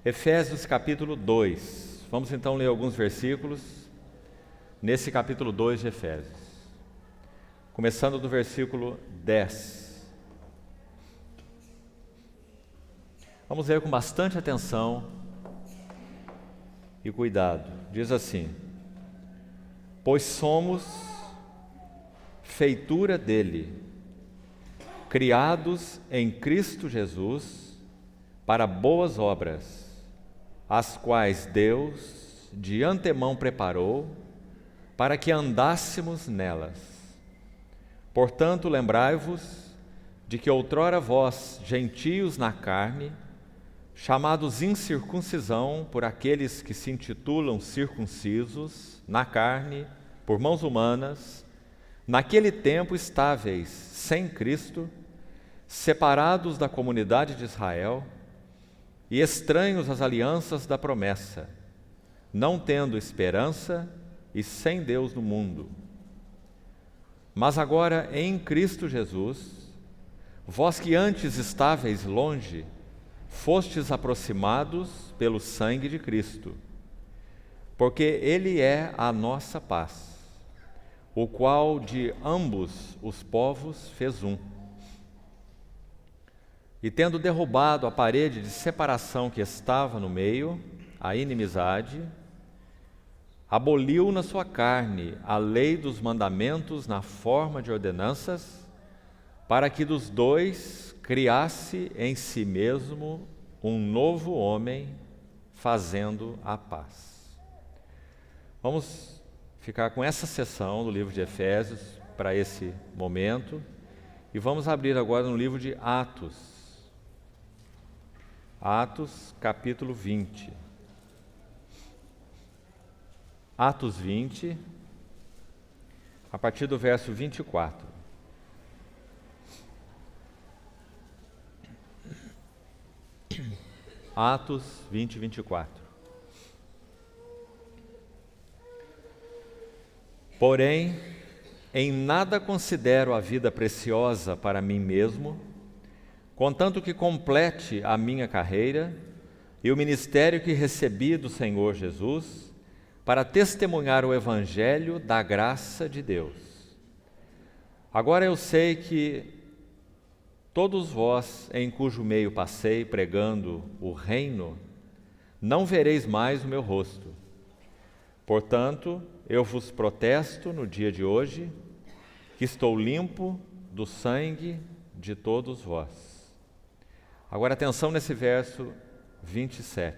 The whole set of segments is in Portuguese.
Efésios capítulo 2. Vamos então ler alguns versículos nesse capítulo 2 de Efésios. Começando do versículo 10. Vamos ler com bastante atenção e cuidado. Diz assim: pois somos feitura dele, criados em Cristo Jesus para boas obras, as quais Deus de antemão preparou para que andássemos nelas. Portanto, lembrai-vos de que outrora vós, gentios na carne, chamados incircuncisão por aqueles que se intitulam circuncisos, na carne, por mãos humanas, naquele tempo estáveis sem Cristo, separados da comunidade de Israel e estranhos às alianças da promessa, não tendo esperança e sem Deus no mundo. Mas agora em Cristo Jesus, vós que antes estáveis longe, fostes aproximados pelo sangue de Cristo, porque Ele é a nossa paz, o qual de ambos os povos fez um. E tendo derrubado a parede de separação que estava no meio, a inimizade, aboliu na sua carne a lei dos mandamentos na forma de ordenanças, para que dos dois criasse em si mesmo um novo homem, fazendo a paz. Vamos ficar com essa seção do livro de Efésios para esse momento e vamos abrir agora no livro de Atos. Atos, capítulo 20. Atos 20, a partir do verso 24. Atos 20, 24. Porém, em nada considero a vida preciosa para mim mesmo, contanto que complete a minha carreira e o ministério que recebi do Senhor Jesus, para testemunhar o Evangelho da graça de Deus. Agora eu sei que todos vós, em cujo meio passei pregando o reino, não vereis mais o meu rosto. Portanto, eu vos protesto no dia de hoje, que estou limpo do sangue de todos vós. Agora atenção nesse verso 27.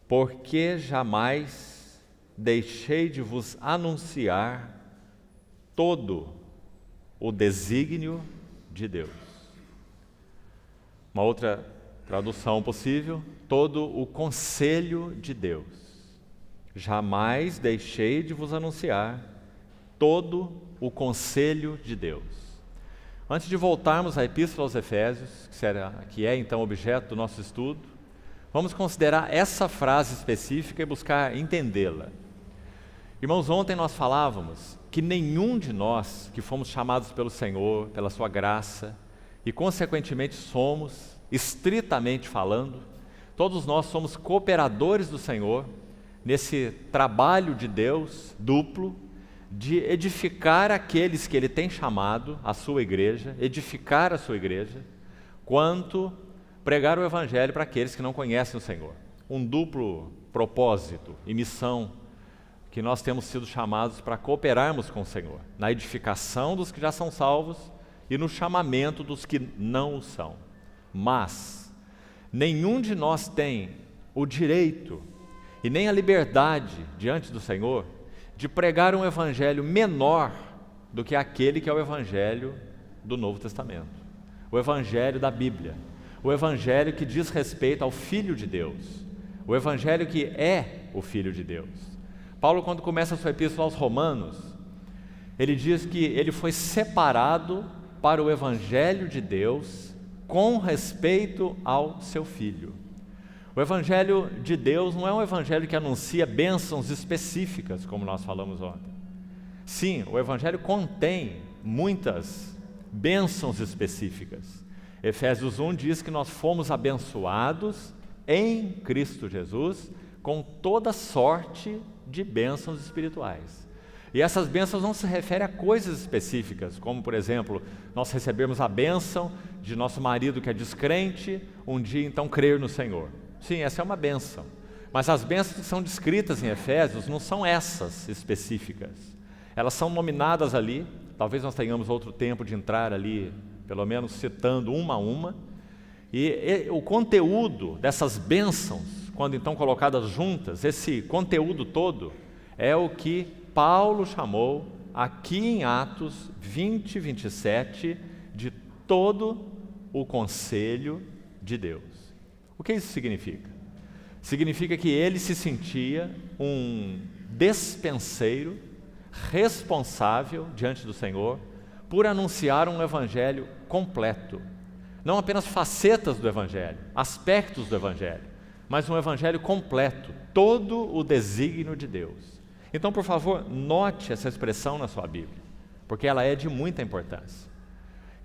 Porque jamais deixei de vos anunciar todo o desígnio de Deus. Uma outra tradução possível, todo o conselho de Deus. Jamais deixei de vos anunciar todo o conselho de Deus. Antes de voltarmos à Epístola aos Efésios, que é então objeto do nosso estudo, vamos considerar essa frase específica e buscar entendê-la. Irmãos, ontem nós falávamos que nenhum de nós que fomos chamados pelo Senhor, pela sua graça, e consequentemente somos, estritamente falando, todos nós somos cooperadores do Senhor nesse trabalho de Deus duplo, de edificar aqueles que Ele tem chamado, a sua igreja, edificar a sua igreja, quanto pregar o Evangelho para aqueles que não conhecem o Senhor. Um duplo propósito e missão que nós temos sido chamados para cooperarmos com o Senhor, na edificação dos que já são salvos e no chamamento dos que não o são. Mas nenhum de nós tem o direito e nem a liberdade diante do Senhor de pregar um evangelho menor do que aquele que é o evangelho do Novo Testamento, o evangelho da Bíblia, o evangelho que diz respeito ao Filho de Deus, o evangelho que é o Filho de Deus. Paulo, quando começa a sua epístola aos Romanos, ele diz que ele foi separado para o evangelho de Deus com respeito ao seu Filho. O Evangelho de Deus não é um evangelho que anuncia bênçãos específicas, como nós falamos ontem. Sim, o Evangelho contém muitas bênçãos específicas. Efésios 1 diz que nós fomos abençoados em Cristo Jesus com toda sorte de bênçãos espirituais. E essas bênçãos não se referem a coisas específicas, como, por exemplo, nós recebemos a bênção de nosso marido que é descrente, um dia então crer no Senhor. Sim, essa é uma bênção. Mas as bênçãos que são descritas em Efésios não são essas específicas. Elas são nominadas ali, talvez nós tenhamos outro tempo de entrar ali, pelo menos citando uma a uma. E o conteúdo dessas bênçãos, quando então colocadas juntas, esse conteúdo todo é o que Paulo chamou aqui em Atos 20, 27, de todo o conselho de Deus. O que isso significa? Significa que ele se sentia um despenseiro responsável diante do Senhor por anunciar um evangelho completo. Não apenas facetas do evangelho, aspectos do evangelho, mas um evangelho completo, todo o desígnio de Deus. Então, por favor, note essa expressão na sua Bíblia, porque ela é de muita importância.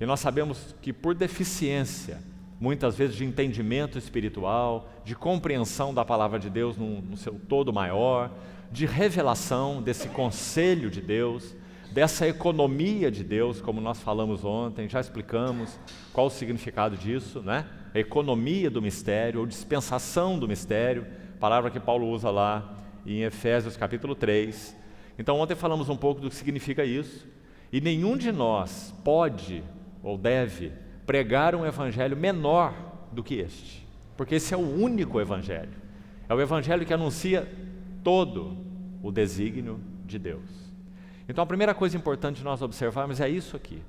E nós sabemos que por deficiência, muitas vezes de entendimento espiritual, de compreensão da palavra de Deus no seu todo maior, de revelação desse conselho de Deus, dessa economia de Deus, como nós falamos ontem, já explicamos qual o significado disso, né? A economia do mistério, ou dispensação do mistério, palavra que Paulo usa lá em Efésios capítulo 3. Então ontem falamos um pouco do que significa isso, e nenhum de nós pode ou deve pregar um evangelho menor do que este, porque esse é o único evangelho, é o evangelho que anuncia todo o desígnio de Deus. Então a primeira coisa importante de nós observarmos é isso aqui.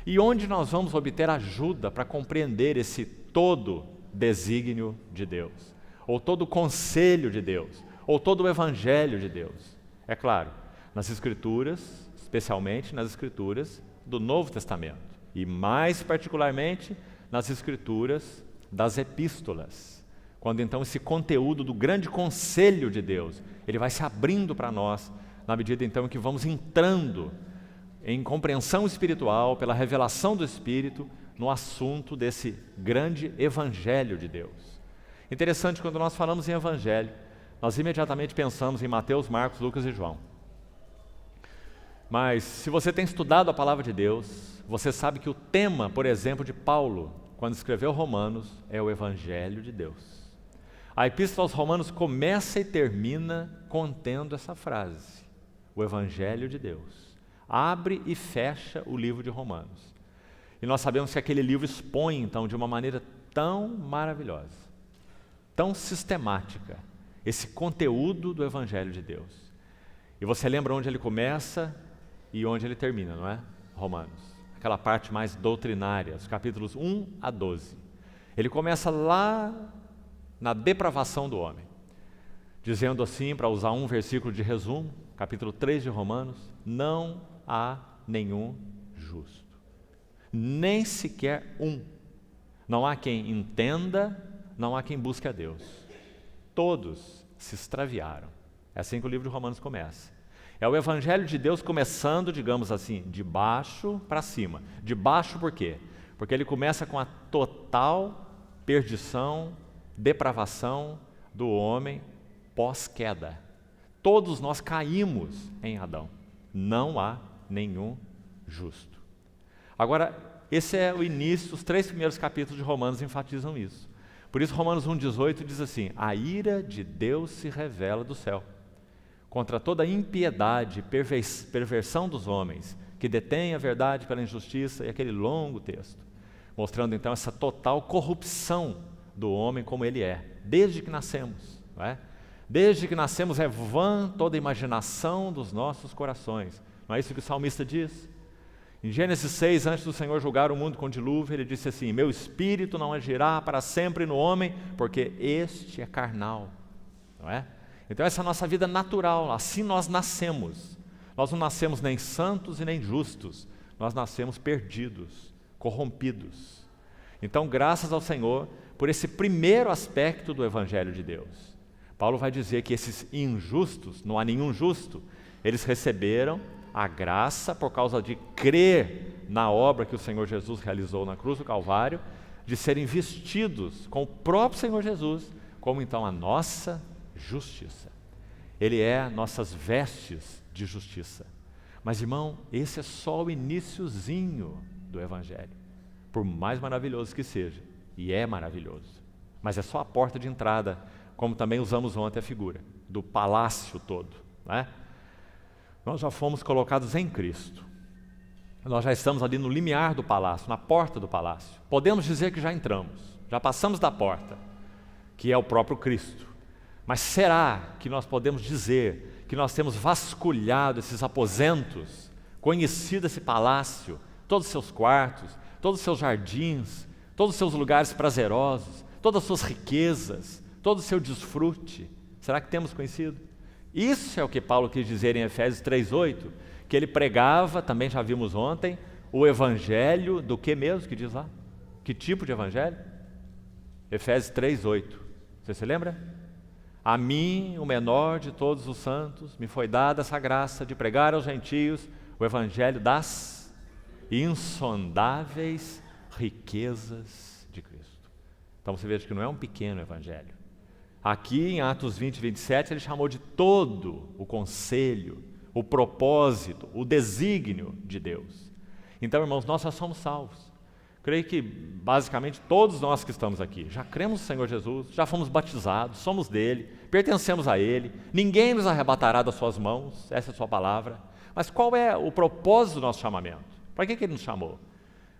E onde nós vamos obter ajuda para compreender esse todo desígnio de Deus, ou todo o conselho de Deus, ou todo o evangelho de Deus? É claro, nas Escrituras, especialmente nas Escrituras do Novo Testamento, e mais particularmente nas Escrituras das Epístolas, quando então esse conteúdo do grande conselho de Deus, ele vai se abrindo para nós, na medida então que vamos entrando em compreensão espiritual, pela revelação do Espírito, no assunto desse grande evangelho de Deus. Interessante, quando nós falamos em evangelho, nós imediatamente pensamos em Mateus, Marcos, Lucas e João. Mas se você tem estudado a palavra de Deus, você sabe que o tema, por exemplo, de Paulo, quando escreveu Romanos, é o evangelho de Deus. A Epístola aos Romanos começa e termina contendo essa frase: o evangelho de Deus. Abre e fecha o livro de Romanos. E nós sabemos que aquele livro expõe, então, de uma maneira tão maravilhosa, tão sistemática, esse conteúdo do evangelho de Deus. E você lembra onde ele começa e onde ele termina, não é? Romanos. Aquela parte mais doutrinária, os capítulos 1 a 12. Ele começa lá na depravação do homem, dizendo assim, para usar um versículo de resumo, capítulo 3 de Romanos: não há nenhum justo, nem sequer um. Não há quem entenda, não há quem busque a Deus. Todos se extraviaram. É assim que o livro de Romanos começa. É o evangelho de Deus começando, digamos assim, de baixo para cima. De baixo por quê? Porque ele começa com a total perdição, depravação do homem pós-queda. Todos nós caímos em Adão. Não há nenhum justo. Agora, esse é o início, os 3 primeiros capítulos de Romanos enfatizam isso. Por isso Romanos 1,18 diz assim: a ira de Deus se revela do céu contra toda impiedade e perversão dos homens, que detêm a verdade pela injustiça, e aquele longo texto, mostrando então essa total corrupção do homem como ele é, desde que nascemos, não é? Desde que nascemos é vã toda a imaginação dos nossos corações. Não é isso que o salmista diz? Em Gênesis 6, antes do Senhor julgar o mundo com dilúvio, ele disse assim: meu espírito não agirá para sempre no homem, porque este é carnal, não é? Então essa é a nossa vida natural, assim nós nascemos. Nós não nascemos nem santos e nem justos, nós nascemos perdidos, corrompidos. Então, graças ao Senhor, por esse primeiro aspecto do Evangelho de Deus. Paulo vai dizer que esses injustos, não há nenhum justo, eles receberam a graça por causa de crer na obra que o Senhor Jesus realizou na cruz do Calvário, de serem vestidos com o próprio Senhor Jesus, como então a nossa justiça. Ele é nossas vestes de justiça. Mas, irmão, esse é só o iniciozinho do Evangelho, por mais maravilhoso que seja, e é maravilhoso, mas é só a porta de entrada, como também usamos ontem a figura do palácio todo, né? Nós já fomos colocados em Cristo, nós já estamos ali no limiar do palácio, na porta do palácio, podemos dizer que já entramos, já passamos da porta, que é o próprio Cristo. Mas será que nós podemos dizer que nós temos vasculhado esses aposentos, conhecido esse palácio, todos os seus quartos, todos os seus jardins, todos os seus lugares prazerosos, todas as suas riquezas, todo o seu desfrute? Será que temos conhecido? Isso é o que Paulo quis dizer em Efésios 3:8, que ele pregava, também já vimos ontem, o evangelho do que mesmo que diz lá? Que tipo de evangelho? Efésios 3:8. Você se lembra? A mim, o menor de todos os santos, me foi dada essa graça de pregar aos gentios o evangelho das insondáveis riquezas de Cristo. Então você veja que não é um pequeno evangelho. Aqui em Atos 20:27 ele chamou de todo o conselho, o propósito, o desígnio de Deus. Então, irmãos, nós já somos salvos. Creio que basicamente todos nós que estamos aqui já cremos no Senhor Jesus, já fomos batizados, somos dele, pertencemos a ele, ninguém nos arrebatará das suas mãos, essa é a sua palavra. Mas qual é o propósito do nosso chamamento? Para que ele nos chamou?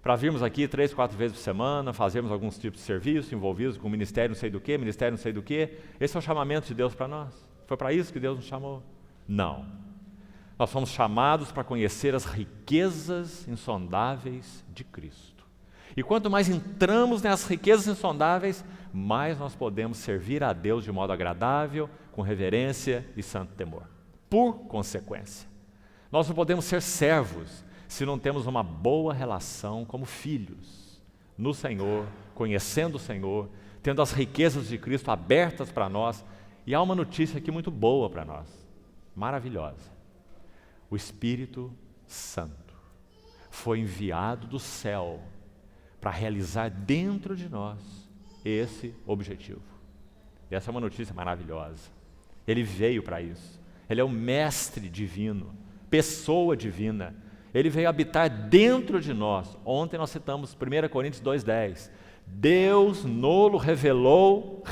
Para virmos aqui 3, 4 vezes por semana, fazermos alguns tipos de serviço envolvidos com ministério não sei do que, ministério não sei do que? Esse é o chamamento de Deus para nós? Foi para isso que Deus nos chamou? Não. Nós fomos chamados para conhecer as riquezas insondáveis de Cristo. E quanto mais entramos nessas riquezas insondáveis, mais nós podemos servir a Deus de modo agradável, com reverência e santo temor. Por consequência, nós não podemos ser servos se não temos uma boa relação como filhos no Senhor, conhecendo o Senhor, tendo as riquezas de Cristo abertas para nós. E há uma notícia aqui muito boa para nós, maravilhosa. O Espírito Santo foi enviado do céu para realizar dentro de nós esse objetivo. E essa é uma notícia maravilhosa. Ele veio para isso. Ele é o mestre divino, pessoa divina. Ele veio habitar dentro de nós. Ontem nós citamos 1 Coríntios 2:10. Deus nolo revelou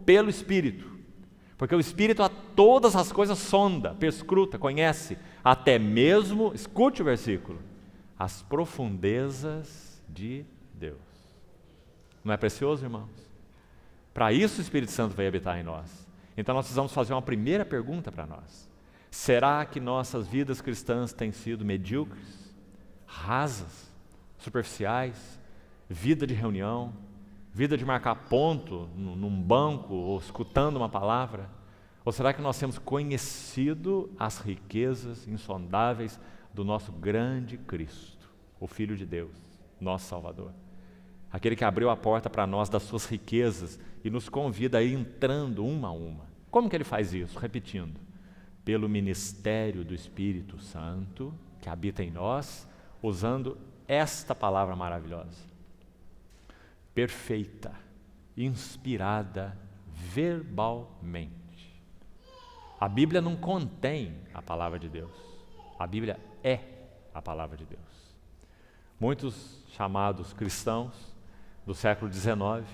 pelo Espírito. Porque o Espírito a todas as coisas sonda, perscruta, conhece, até mesmo, escute o versículo, as profundezas de Deus. Não é precioso, irmãos? Para isso o Espírito Santo veio habitar em nós. Então nós precisamos fazer uma primeira pergunta para nós. Será que nossas vidas cristãs têm sido medíocres, rasas, superficiais, vida de reunião, vida de marcar ponto num banco ou escutando uma palavra? Ou será que nós temos conhecido as riquezas insondáveis do nosso grande Cristo, o Filho de Deus, nosso Salvador? Aquele que abriu a porta para nós das suas riquezas e nos convida a ir entrando uma a uma. Como que ele faz isso? Repetindo. Pelo ministério do Espírito Santo, que habita em nós, usando esta palavra maravilhosa. Perfeita, inspirada verbalmente. A Bíblia não contém a palavra de Deus. A Bíblia é a palavra de Deus. Muitos chamados cristãos do século XIX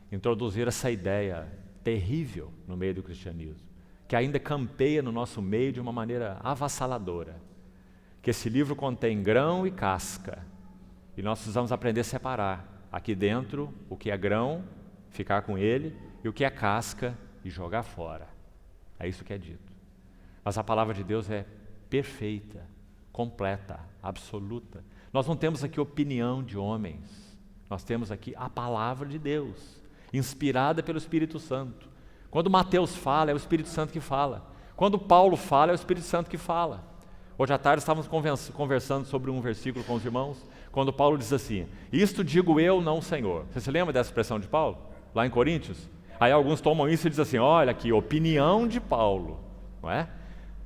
introduziram essa ideia terrível no meio do cristianismo, que ainda campeia no nosso meio de uma maneira avassaladora, que esse livro contém grão e casca, e nós precisamos aprender a separar aqui dentro o que é grão, ficar com ele, e o que é casca e jogar fora. É isso que é dito. Mas a palavra de Deus é perfeita, completa, absoluta. Nós não temos aqui opinião de homens, nós temos aqui a palavra de Deus, inspirada pelo Espírito Santo. Quando Mateus fala, é o Espírito Santo que fala. Quando Paulo fala, é o Espírito Santo que fala. Hoje à tarde estávamos conversando sobre um versículo com os irmãos, quando Paulo diz assim: isto digo eu, não o Senhor. Você se lembra dessa expressão de Paulo? Lá em Coríntios? Aí alguns tomam isso e dizem assim: olha aqui, opinião de Paulo, não é?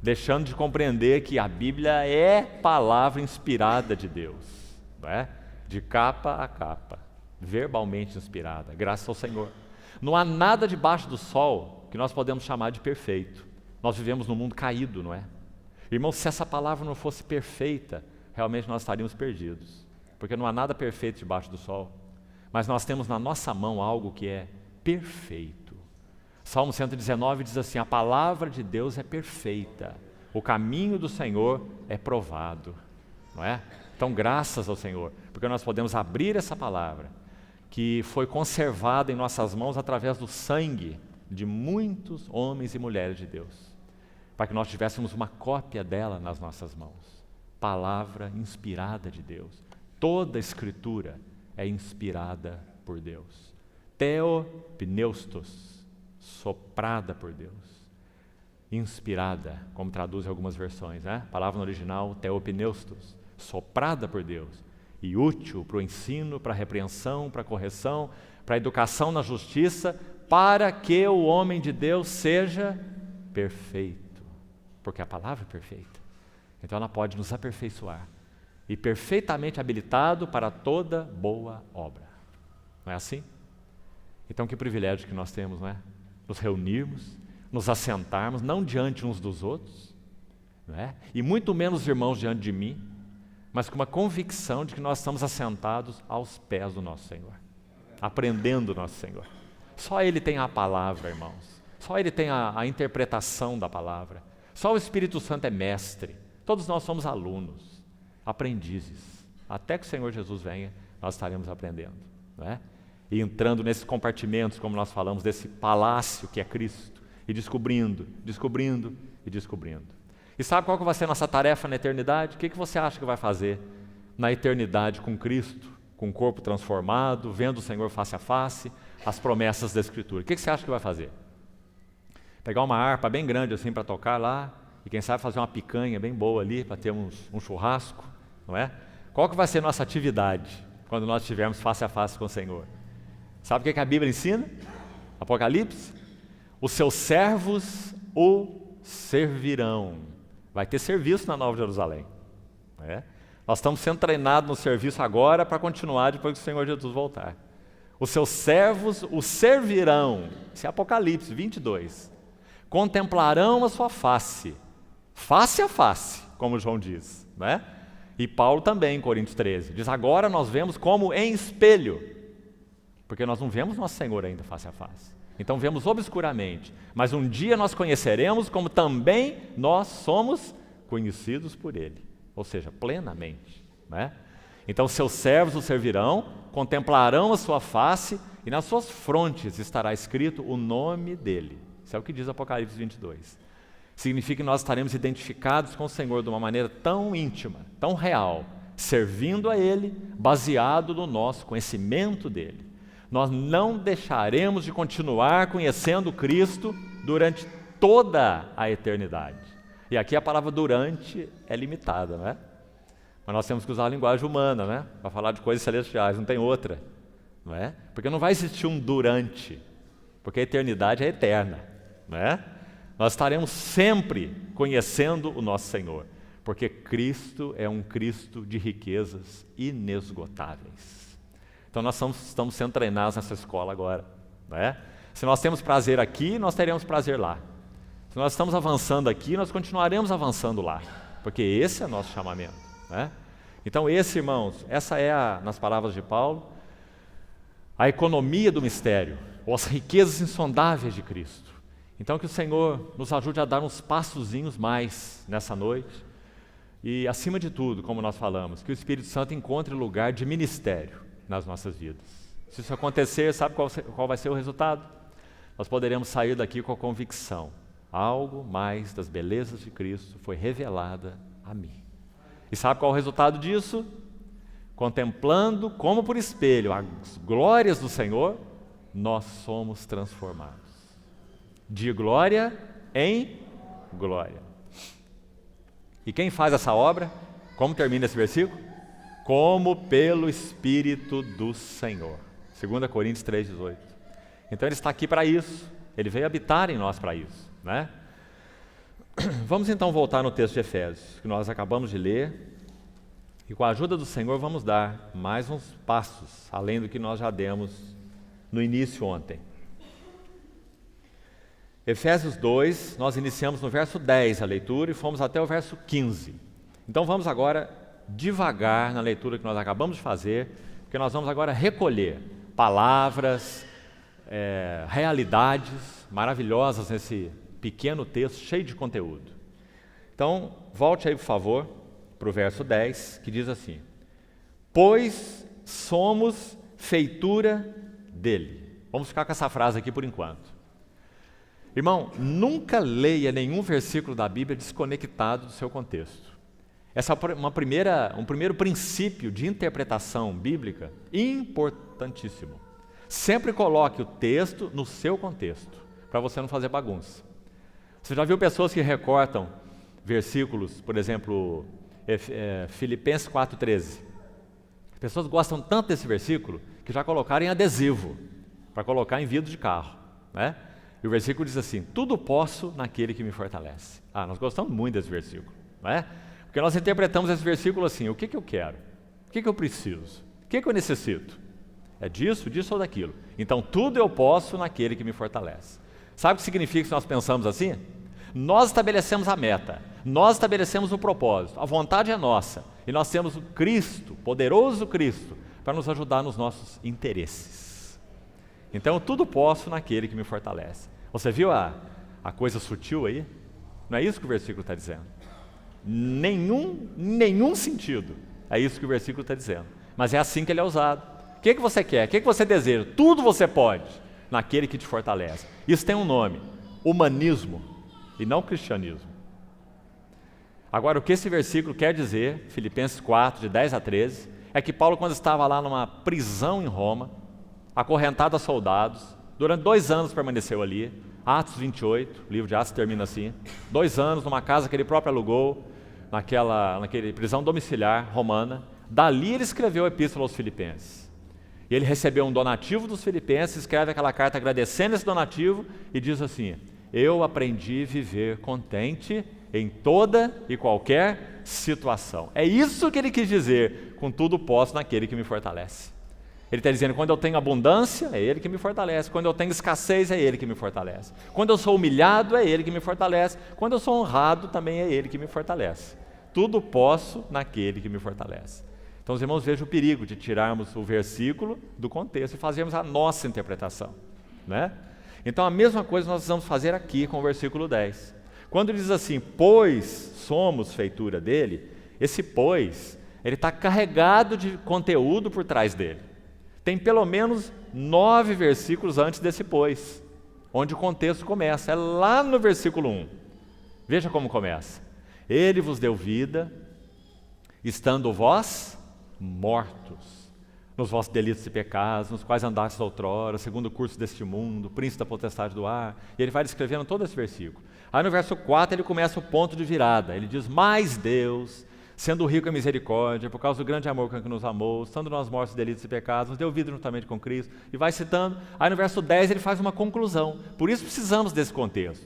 Deixando de compreender que a Bíblia é palavra inspirada de Deus, não é? De capa a capa, verbalmente inspirada, graças ao Senhor. Não há nada debaixo do sol que nós podemos chamar de perfeito. Nós vivemos num mundo caído, não é? Irmãos, se essa palavra não fosse perfeita, realmente nós estaríamos perdidos. Porque não há nada perfeito debaixo do sol. Mas nós temos na nossa mão algo que é perfeito. Salmo 119 diz assim: a palavra de Deus é perfeita, o caminho do Senhor é provado, não é? Então, graças ao Senhor, porque nós podemos abrir essa palavra, que foi conservada em nossas mãos através do sangue de muitos homens e mulheres de Deus, para que nós tivéssemos uma cópia dela nas nossas mãos. Palavra inspirada de Deus. Toda a Escritura é inspirada por Deus. Theopneustos, soprada por Deus. Inspirada, como traduzem algumas versões, né? A palavra no original, theopneustos, soprada por Deus. E útil para o ensino, para a repreensão, para a correção, para a educação na justiça, para que o homem de Deus seja perfeito. Porque a palavra é perfeita. Então ela pode nos aperfeiçoar. E perfeitamente habilitado para toda boa obra. Não é assim? Então que privilégio que nós temos, não é? Nos reunirmos, nos assentarmos, não diante uns dos outros, não é? E muito menos os irmãos diante de mim, mas com uma convicção de que nós estamos assentados aos pés do nosso Senhor, aprendendo do nosso Senhor. Só Ele tem a palavra, irmãos. Só Ele tem a interpretação da palavra. Só o Espírito Santo é mestre. Todos nós somos alunos, aprendizes. Até que o Senhor Jesus venha, nós estaremos aprendendo, não é? E entrando nesses compartimentos, como nós falamos, desse palácio que é Cristo, e descobrindo. E sabe qual que vai ser a nossa tarefa na eternidade? O que você acha que vai fazer na eternidade com Cristo, com o corpo transformado, vendo o Senhor face a face, as promessas da Escritura? O que você acha que vai fazer? Pegar uma harpa bem grande assim para tocar lá, e quem sabe fazer uma picanha bem boa ali, para ter um churrasco, não é? Qual que vai ser a nossa atividade quando nós estivermos face a face com o Senhor? Sabe o que a Bíblia ensina? Apocalipse? Os seus servos o servirão. Vai ter serviço na Nova Jerusalém. É? Nós estamos sendo treinados no serviço agora para continuar depois que o Senhor Jesus voltar. Os seus servos o servirão. Isso é Apocalipse 22. Contemplarão a sua face, face a face, como João diz. Né? E Paulo também, em Coríntios 13, diz: agora nós vemos como em espelho. Porque nós não vemos nosso Senhor ainda face a face. Então vemos obscuramente. Mas um dia nós conheceremos como também nós somos conhecidos por Ele. Ou seja, plenamente. Né? Então seus servos o servirão, contemplarão a sua face e nas suas frontes estará escrito o nome dEle. Isso é o que diz Apocalipse 22. Significa que nós estaremos identificados com o Senhor de uma maneira tão íntima, tão real, servindo a Ele, baseado no nosso conhecimento dEle. Nós não deixaremos de continuar conhecendo Cristo durante toda a eternidade. E aqui a palavra durante é limitada, não é? Mas nós temos que usar a linguagem humana, né? Para falar de coisas celestiais, não tem outra, não é? Porque não vai existir um durante, porque a eternidade é eterna, não é? Nós estaremos sempre conhecendo o nosso Senhor, porque Cristo é um Cristo de riquezas inesgotáveis. Então nós estamos sendo treinados nessa escola agora, não é? Se nós temos prazer aqui, nós teremos prazer lá. Se nós estamos avançando aqui, nós continuaremos avançando lá, porque esse é o nosso chamamento, né? Então esse, irmãos, essa é, nas palavras de Paulo, a economia do mistério, ou as riquezas insondáveis de Cristo. Então que o Senhor nos ajude a dar uns passozinhos mais nessa noite, e acima de tudo, como nós falamos, que o Espírito Santo encontre lugar de ministério nas nossas vidas. Se isso acontecer, sabe qual vai ser o resultado? Nós poderemos sair daqui com a convicção: algo mais das belezas de Cristo foi revelada a mim. E sabe qual é o resultado disso? Contemplando como por espelho as glórias do Senhor, nós somos transformados de glória em glória. E quem faz essa obra? Como termina esse versículo? Como pelo Espírito do Senhor. 2 Coríntios 3,18. Então Ele está aqui para isso. Ele veio habitar em nós para isso, né? Vamos então voltar no texto de Efésios, que nós acabamos de ler. E com a ajuda do Senhor vamos dar mais uns passos, além do que nós já demos no início ontem. Efésios 2, nós iniciamos no verso 10 a leitura e fomos até o verso 15. Então vamos agora devagar na leitura que nós acabamos de fazer, porque nós vamos agora recolher palavras, realidades maravilhosas nesse pequeno texto cheio de conteúdo. Então, volte aí, por favor, para o verso 10, que diz assim: pois somos feitura dele. Vamos ficar com essa frase aqui por enquanto. Irmão, nunca leia nenhum versículo da Bíblia desconectado do seu contexto. Essa é um primeiro princípio de interpretação bíblica importantíssimo. Sempre coloque o texto no seu contexto, para você não fazer bagunça. Você já viu pessoas que recortam versículos, por exemplo, Filipenses 4,13. As pessoas gostam tanto desse versículo que já colocaram em adesivo, para colocar em vidro de carro, né? E o versículo diz assim: tudo posso naquele que me fortalece. Nós gostamos muito desse versículo, não é? Porque nós interpretamos esse versículo assim: o que eu quero? O que eu preciso? O que eu necessito? É disso, disso ou daquilo. Então tudo eu posso naquele que me fortalece. Sabe o que significa se nós pensamos assim? Nós estabelecemos a meta, nós estabelecemos o propósito, a vontade é nossa, e nós temos o Cristo, poderoso Cristo, para nos ajudar nos nossos interesses. Então tudo posso naquele que me fortalece. Você viu a coisa sutil aí? Não é isso que o versículo está dizendo. Nenhum sentido. É isso que o versículo está dizendo. Mas é assim que ele é usado. O que você quer? O que você deseja? Tudo você pode naquele que te fortalece. Isso tem um nome: humanismo, e não cristianismo. Agora, o que esse versículo quer dizer, Filipenses 4, de 10 a 13, é que Paulo, quando estava lá numa prisão em Roma, acorrentado a soldados, durante 2 anos permaneceu ali. Atos 28, o livro de Atos termina assim: 2 anos numa casa que ele próprio alugou, naquele prisão domiciliar romana. Dali ele escreveu a epístola aos Filipenses. E ele recebeu um donativo dos Filipenses, escreve aquela carta agradecendo esse donativo e diz assim: eu aprendi a viver contente em toda e qualquer situação. É isso que ele quis dizer com tudo posso naquele que me fortalece. Ele está dizendo: quando eu tenho abundância, é Ele que me fortalece. Quando eu tenho escassez, é Ele que me fortalece. Quando eu sou humilhado, é Ele que me fortalece. Quando eu sou honrado, também é Ele que me fortalece. Tudo posso naquele que me fortalece. Então os irmãos, vejam o perigo de tirarmos o versículo do contexto e fazermos a nossa interpretação, né? Então a mesma coisa nós vamos fazer aqui com o versículo 10. Quando diz assim: pois somos feitura dele, esse pois, ele está carregado de conteúdo por trás dele. Tem pelo menos 9 versículos antes desse pois, onde o contexto começa. É lá no versículo 1. Veja como começa: ele vos deu vida, estando vós mortos nos vossos delitos e pecados, nos quais andastes outrora, segundo o curso deste mundo, príncipe da potestade do ar. E ele vai descrevendo todo esse versículo. Aí no verso 4 ele começa o ponto de virada. Ele diz: mas Deus, sendo rico em misericórdia, por causa do grande amor com que nos amou, estando nós mortos de delitos e pecados, nos deu vida juntamente com Cristo. E vai citando. Aí no verso 10 ele faz uma conclusão. Por isso precisamos desse contexto.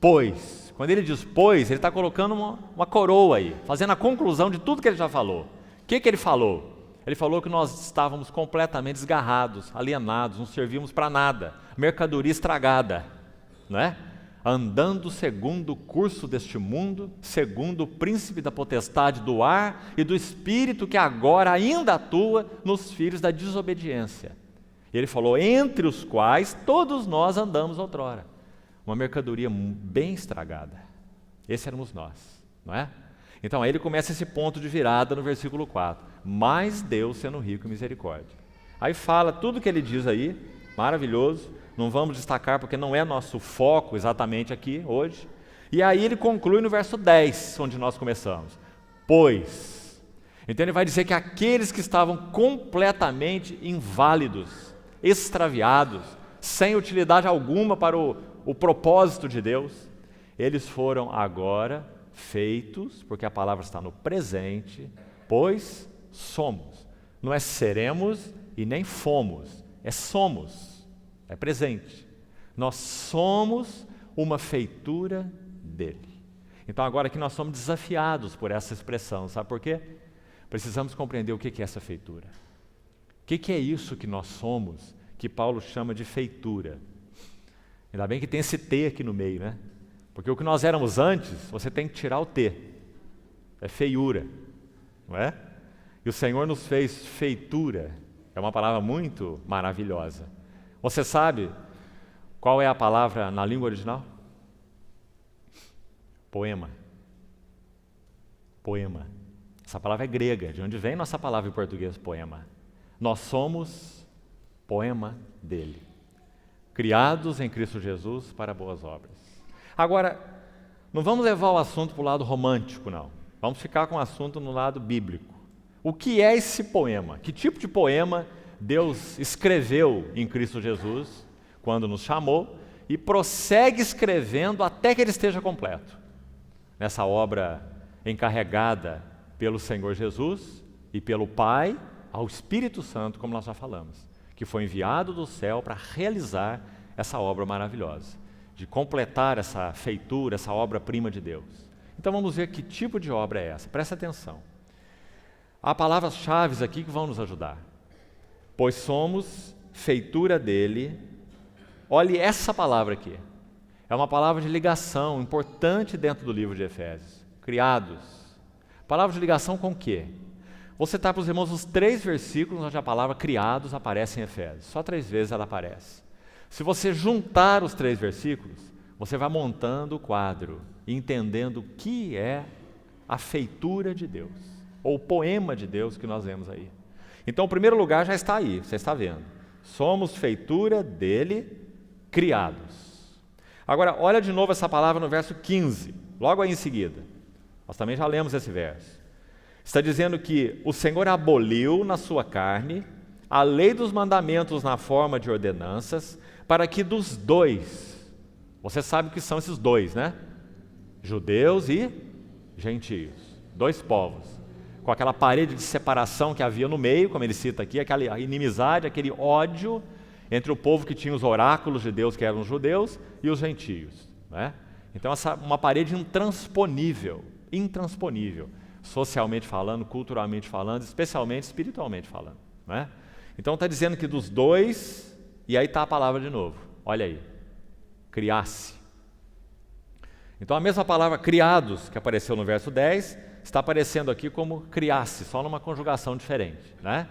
Pois, quando ele diz pois, ele está colocando uma coroa aí, fazendo a conclusão de tudo que ele já falou. O que ele falou? Ele falou que nós estávamos completamente desgarrados, alienados, não servíamos para nada, mercadoria estragada, não é? Andando segundo o curso deste mundo, segundo o príncipe da potestade do ar e do espírito que agora ainda atua nos filhos da desobediência. E ele falou: entre os quais todos nós andamos outrora. Uma mercadoria bem estragada. Esse éramos nós, não é? Então aí ele começa esse ponto de virada no versículo 4. Mas Deus sendo rico em misericórdia. Aí fala tudo que ele diz aí, maravilhoso. Não vamos destacar porque não é nosso foco exatamente aqui hoje. E aí ele conclui no verso 10, onde nós começamos. Pois. Então ele vai dizer que aqueles que estavam completamente inválidos, extraviados, sem utilidade alguma para o propósito de Deus, eles foram agora feitos, porque a palavra está no presente, pois somos. Não é seremos e nem fomos, é somos, é presente. Nós somos uma feitura dele. Então agora aqui nós somos desafiados por essa expressão, sabe por quê? Precisamos compreender o que é essa feitura. O que é isso que nós somos, que Paulo chama de feitura? Ainda bem que tem esse T aqui no meio, né? Porque o que nós éramos antes, você tem que tirar o T. É feiura, não é? E o Senhor nos fez feitura. É uma palavra muito maravilhosa. Você sabe qual é a palavra na língua original? Poema. Poema. Essa palavra é grega, de onde vem nossa palavra em português, poema. Nós somos poema dele, criados em Cristo Jesus para boas obras. Agora, não vamos levar o assunto para o lado romântico, não. Vamos ficar com o assunto no lado bíblico. O que é esse poema? Que tipo de poema Deus escreveu em Cristo Jesus, quando nos chamou, e prossegue escrevendo até que ele esteja completo? Nessa obra encarregada pelo Senhor Jesus e pelo Pai ao Espírito Santo, como nós já falamos, que foi enviado do céu para realizar essa obra maravilhosa, de completar essa feitura, essa obra-prima de Deus. Então vamos ver que tipo de obra é essa. Presta atenção. Há palavras-chave aqui que vão nos ajudar. Pois somos feitura dele. Olhe essa palavra aqui. É uma palavra de ligação importante dentro do livro de Efésios. Criados. Palavra de ligação com o quê? Vou citar para os irmãos os 3 versículos onde a palavra criados aparece em Efésios. Só 3 vezes ela aparece. Se você juntar os 3 versículos, você vai montando o quadro, entendendo o que é a feitura de Deus, ou o poema de Deus que nós vemos aí. Então, o primeiro lugar já está aí, você está vendo. Somos feitura dele, criados. Agora, olha de novo essa palavra no verso 15, logo aí em seguida. Nós também já lemos esse verso. Está dizendo que o Senhor aboliu na sua carne a lei dos mandamentos na forma de ordenanças, para que dos 2, você sabe o que são esses 2, né? Judeus e gentios, 2 povos, com aquela parede de separação que havia no meio, como ele cita aqui, aquela inimizade, aquele ódio entre o povo que tinha os oráculos de Deus, que eram os judeus, e os gentios, né? Então, uma parede intransponível, socialmente falando, culturalmente falando, especialmente espiritualmente falando, né? Então está dizendo que dos 2, e aí está a palavra de novo, olha aí, criasse. Então a mesma palavra criados, que apareceu no verso 10, está aparecendo aqui como criasse, só numa conjugação diferente, né?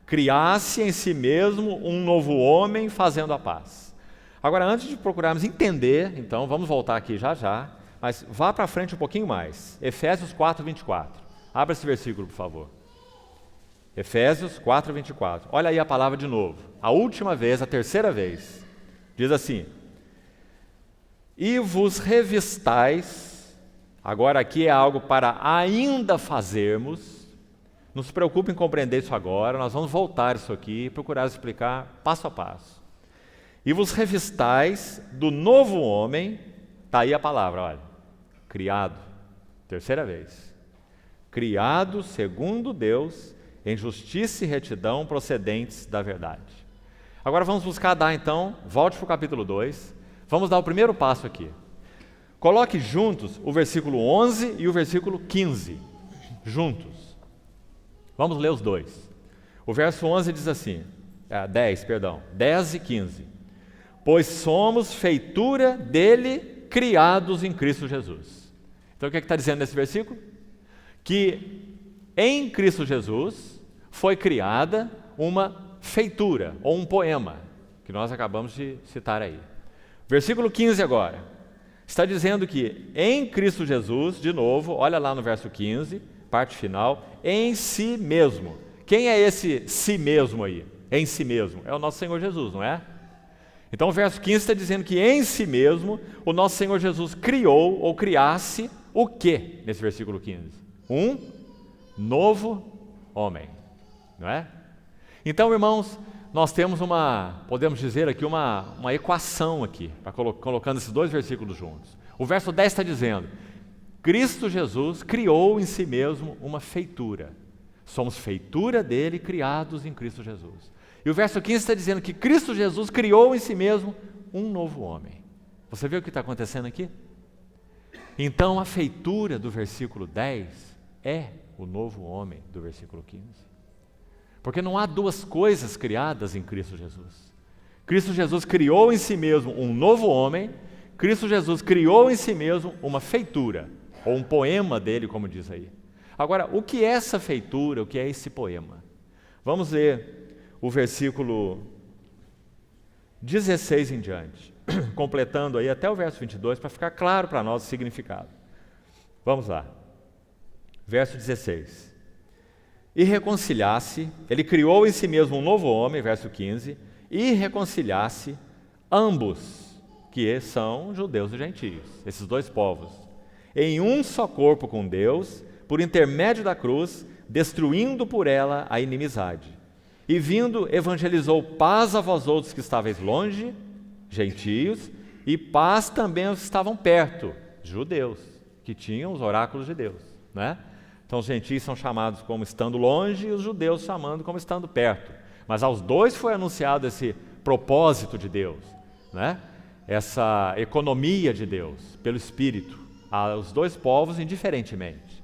Criasse em si mesmo um novo homem fazendo a paz. Agora, antes de procurarmos entender, então, vamos voltar aqui já, mas vá para frente um pouquinho mais. Efésios 4:24. Abra esse versículo, por favor. Efésios 4:24. Olha aí a palavra de novo. A última vez, a terceira vez. Diz assim: e vos revistais, agora aqui é algo para ainda fazermos. Não se preocupe em compreender isso agora, nós vamos voltar isso aqui e procurar explicar passo a passo. E vos revistais do novo homem, está aí a palavra, olha, criado, terceira vez, criado segundo Deus, em justiça e retidão procedentes da verdade. Agora vamos buscar dar então, volte para o capítulo 2, vamos dar o primeiro passo aqui. Coloque juntos o versículo 11 e o versículo 15, juntos. Vamos ler os dois. O verso 11 diz assim, 10 e 15. Pois somos feitura dele, criados em Cristo Jesus. Então o que está dizendo nesse versículo? Que em Cristo Jesus foi criada uma feitura, ou um poema, que nós acabamos de citar aí. Versículo 15 agora, está dizendo que em Cristo Jesus, de novo, olha lá no verso 15, parte final, em si mesmo. Quem é esse si mesmo aí? Em si mesmo. É o nosso Senhor Jesus, não é? Então o verso 15 está dizendo que em si mesmo, o nosso Senhor Jesus criou, ou criasse, o quê? Nesse versículo 15. Um novo homem, não é? Então, irmãos, nós temos podemos dizer aqui, uma equação aqui, colocando esses 2 versículos juntos. O verso 10 está dizendo, Cristo Jesus criou em si mesmo uma feitura. Somos feitura dele, criados em Cristo Jesus. E o verso 15 está dizendo que Cristo Jesus criou em si mesmo um novo homem. Você vê o que está acontecendo aqui? Então a feitura do versículo 10 é o novo homem do versículo 15. Porque não há 2 coisas criadas em Cristo Jesus. Cristo Jesus criou em si mesmo um novo homem, Cristo Jesus criou em si mesmo uma feitura, ou um poema dele, como diz aí. Agora, o que é essa feitura, o que é esse poema? Vamos ler o versículo 16 em diante, completando aí até o verso 22, para ficar claro para nós o significado. Vamos lá. Verso 16. E reconciliasse, ele criou em si mesmo um novo homem, verso 15, e reconciliasse ambos, que são judeus e gentios, esses dois povos, em um só corpo com Deus, por intermédio da cruz, destruindo por ela a inimizade. E vindo, evangelizou paz a vós outros que estáveis longe, gentios, e paz também aos que estavam perto, judeus, que tinham os oráculos de Deus, né? Então os gentios são chamados como estando longe e os judeus chamando como estando perto. Mas aos dois foi anunciado esse propósito de Deus, né? Essa economia de Deus pelo Espírito, aos dois povos indiferentemente.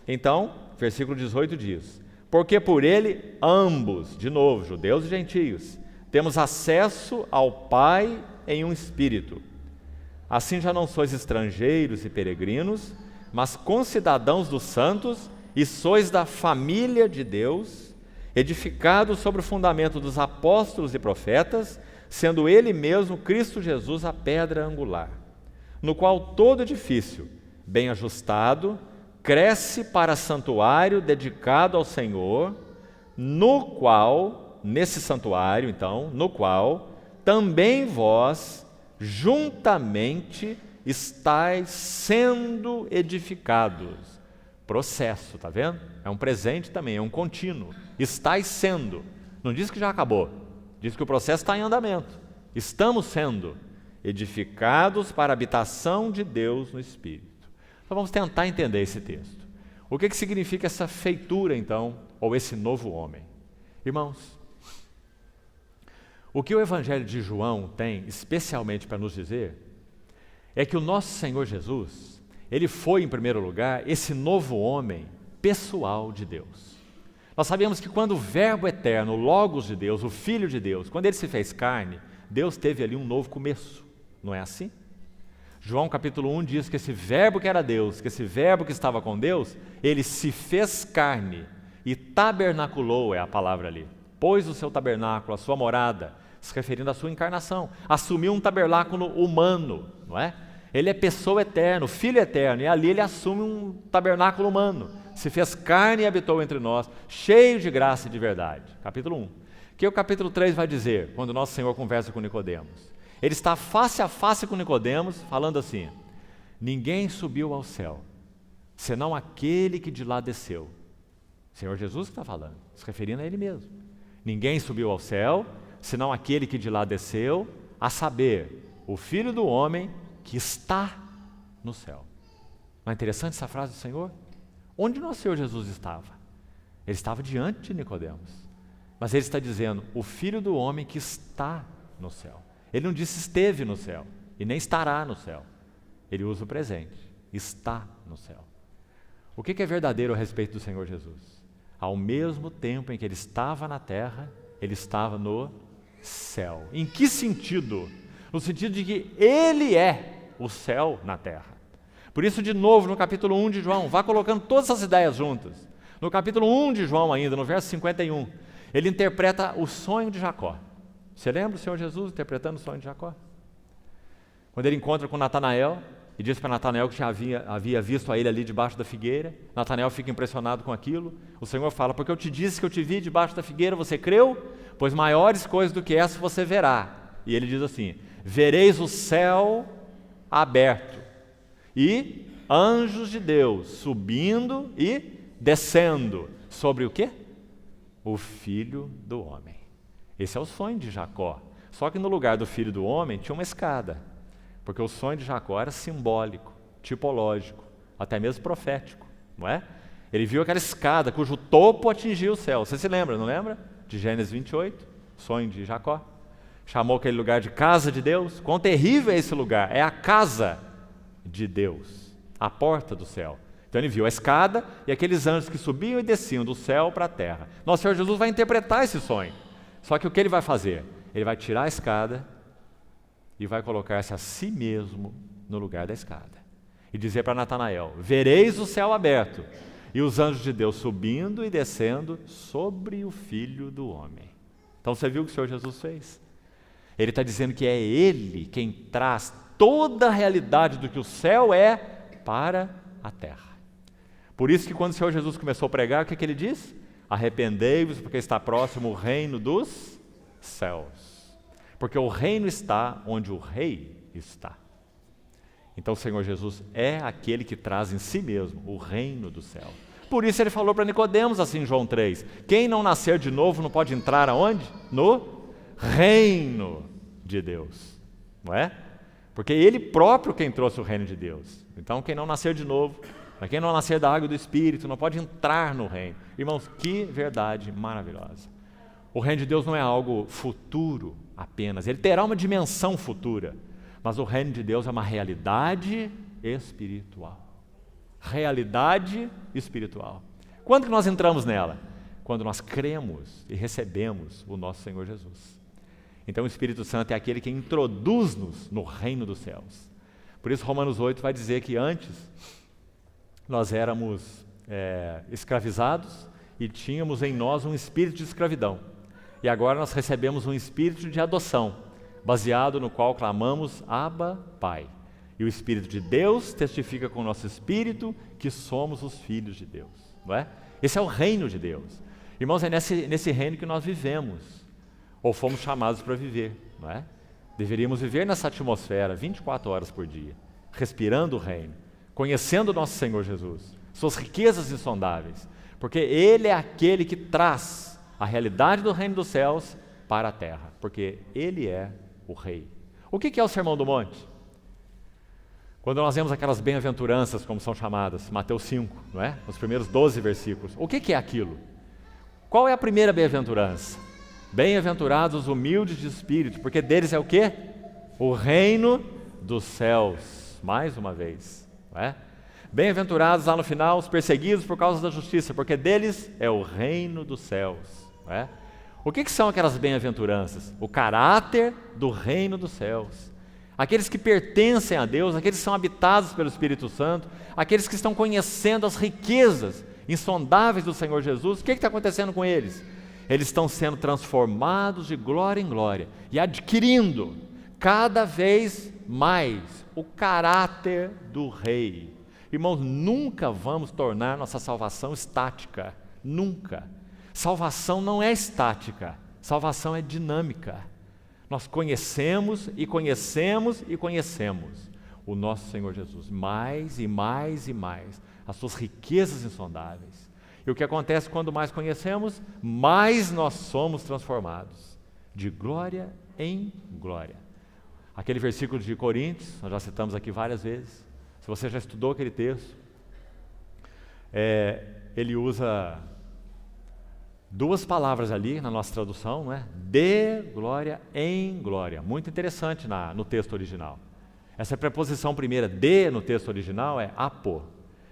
Então, versículo 18 diz: porque por ele ambos, de novo, judeus e gentios, temos acesso ao Pai em um Espírito. Assim já não sois estrangeiros e peregrinos, mas concidadãos dos santos, e sois da família de Deus, edificados sobre o fundamento dos apóstolos e profetas, sendo ele mesmo, Cristo Jesus, a pedra angular, no qual todo edifício, bem ajustado, cresce para santuário dedicado ao Senhor, no qual, nesse santuário, então, no qual também vós, juntamente, estáis sendo edificados. Processo, tá vendo? É um presente também, é um contínuo. Estáis sendo. Não diz que já acabou. Diz que o processo está em andamento. Estamos sendo edificados para a habitação de Deus no Espírito. Então vamos tentar entender esse texto. O que significa essa feitura, então, ou esse novo homem? Irmãos, o que o Evangelho de João tem especialmente para nos dizer é que o nosso Senhor Jesus, ele foi, em primeiro lugar, esse novo homem pessoal de Deus. Nós sabemos que quando o Verbo eterno, o Logos de Deus, o Filho de Deus, quando ele se fez carne, Deus teve ali um novo começo, não é assim? João capítulo 1 diz que esse Verbo que era Deus, que esse Verbo que estava com Deus, ele se fez carne e tabernaculou, é a palavra ali, pôs o seu tabernáculo, a sua morada, se referindo à sua encarnação, assumiu um tabernáculo humano, não é? Ele é pessoa eterna, o Filho eterno, e ali ele assume um tabernáculo humano, se fez carne e habitou entre nós, cheio de graça e de verdade. Capítulo 1. O que o capítulo 3 vai dizer, quando o nosso Senhor conversa com Nicodemos? Ele está face a face com Nicodemos, falando assim: ninguém subiu ao céu, senão aquele que de lá desceu. O Senhor Jesus que está falando, se referindo a ele mesmo. Ninguém subiu ao céu, senão aquele que de lá desceu, a saber, o Filho do homem que está no céu. Não é interessante essa frase do Senhor? Onde nosso Senhor Jesus estava? Ele estava diante de Nicodemos, mas ele está dizendo, o Filho do homem que está no céu. Ele não disse esteve no céu, e nem estará no céu. Ele usa o presente, está no céu. O que é verdadeiro a respeito do Senhor Jesus? Ao mesmo tempo em que ele estava na terra, ele estava no céu. Em que sentido? No sentido de que ele é o céu na terra. Por isso, de novo, no capítulo 1 de João, vá colocando todas essas ideias juntas. No capítulo 1 de João ainda, no verso 51, ele interpreta o sonho de Jacó. Você lembra o Senhor Jesus interpretando o sonho de Jacó? Quando ele encontra com Natanael e diz para Natanael que já havia visto a ele ali debaixo da figueira, Natanael fica impressionado com aquilo, o Senhor fala, porque eu te disse que eu te vi debaixo da figueira, você creu? Pois maiores coisas do que essa você verá. E ele diz assim, vereis o céu aberto e anjos de Deus subindo e descendo sobre o quê? O Filho do homem. Esse é o sonho de Jacó. Só que no lugar do Filho do homem tinha uma escada, porque o sonho de Jacó era simbólico, tipológico, até mesmo profético, não é? Ele viu aquela escada cujo topo atingia o céu. Você se lembra, não lembra? De Gênesis 28, sonho de Jacó. Chamou aquele lugar de casa de Deus. Quão terrível é esse lugar? É a casa de Deus, a porta do céu. Então ele viu a escada e aqueles anjos que subiam e desciam do céu para a terra. Nosso Senhor Jesus vai interpretar esse sonho. Só que o que ele vai fazer? Ele vai tirar a escada e vai colocar-se a si mesmo no lugar da escada. E dizer para Natanael: vereis o céu aberto e os anjos de Deus subindo e descendo sobre o Filho do Homem. Então você viu o que o Senhor Jesus fez? Ele está dizendo que é Ele quem traz toda a realidade do que o céu é para a terra. Por isso que quando o Senhor Jesus começou a pregar, o que Ele diz? Arrependei-vos, porque está próximo o reino dos céus. Porque o reino está onde o rei está. Então o Senhor Jesus é aquele que traz em si mesmo o reino do céu. Por isso ele falou para Nicodemos assim em João 3, quem não nascer de novo não pode entrar aonde? No reino de Deus, não é? Porque ele próprio quem trouxe o reino de Deus. Então quem não nascer de novo, quem não nascer da água e do Espírito, não pode entrar no reino. Irmãos, que verdade maravilhosa. O reino de Deus não é algo futuro apenas, ele terá uma dimensão futura, mas o reino de Deus é uma realidade espiritual. Realidade espiritual. Quando que nós entramos nela? Quando nós cremos e recebemos o nosso Senhor Jesus. Então o Espírito Santo é aquele que introduz-nos no reino dos céus. Por isso Romanos 8 vai dizer que antes nós éramos escravizados e tínhamos em nós um espírito de escravidão. E agora nós recebemos um espírito de adoção, baseado no qual clamamos Abba, Pai. E o Espírito de Deus testifica com o nosso espírito que somos os filhos de Deus, não é? Esse é o reino de Deus. Irmãos, é nesse reino que nós vivemos, ou fomos chamados para viver, não é? Deveríamos viver nessa atmosfera 24 horas por dia, respirando o reino, conhecendo o nosso Senhor Jesus, suas riquezas insondáveis, porque Ele é aquele que traz a realidade do reino dos céus para a terra, porque Ele é o Rei. O que é o Sermão do Monte? Quando nós vemos aquelas bem-aventuranças, como são chamadas, Mateus 5, não é? Os primeiros 12 versículos. O que é aquilo? Qual é a primeira bem-aventurança? Bem-aventurados os humildes de espírito, porque deles é o quê? O reino dos céus. Mais uma vez, não é? Bem-aventurados lá no final os perseguidos por causa da justiça, porque deles é o reino dos céus, não é? O que são aquelas bem-aventuranças? O caráter do reino dos céus. Aqueles que pertencem a Deus, aqueles que são habitados pelo Espírito Santo, aqueles que estão conhecendo as riquezas insondáveis do Senhor Jesus. O que está acontecendo com eles? Eles estão sendo transformados de glória em glória e adquirindo cada vez mais o caráter do Rei. Irmãos, nunca vamos tornar nossa salvação estática, nunca. Salvação não é estática, salvação é dinâmica. Nós conhecemos e conhecemos e conhecemos o nosso Senhor Jesus, mais e mais e mais, as suas riquezas insondáveis. E o que acontece quando mais conhecemos, mais nós somos transformados, de glória em glória. Aquele versículo de Coríntios, nós já citamos aqui várias vezes, se você já estudou aquele texto, ele usa duas palavras ali na nossa tradução, não é? De glória em glória. Muito interessante no texto original. Essa preposição primeira, de, no texto original, é apo.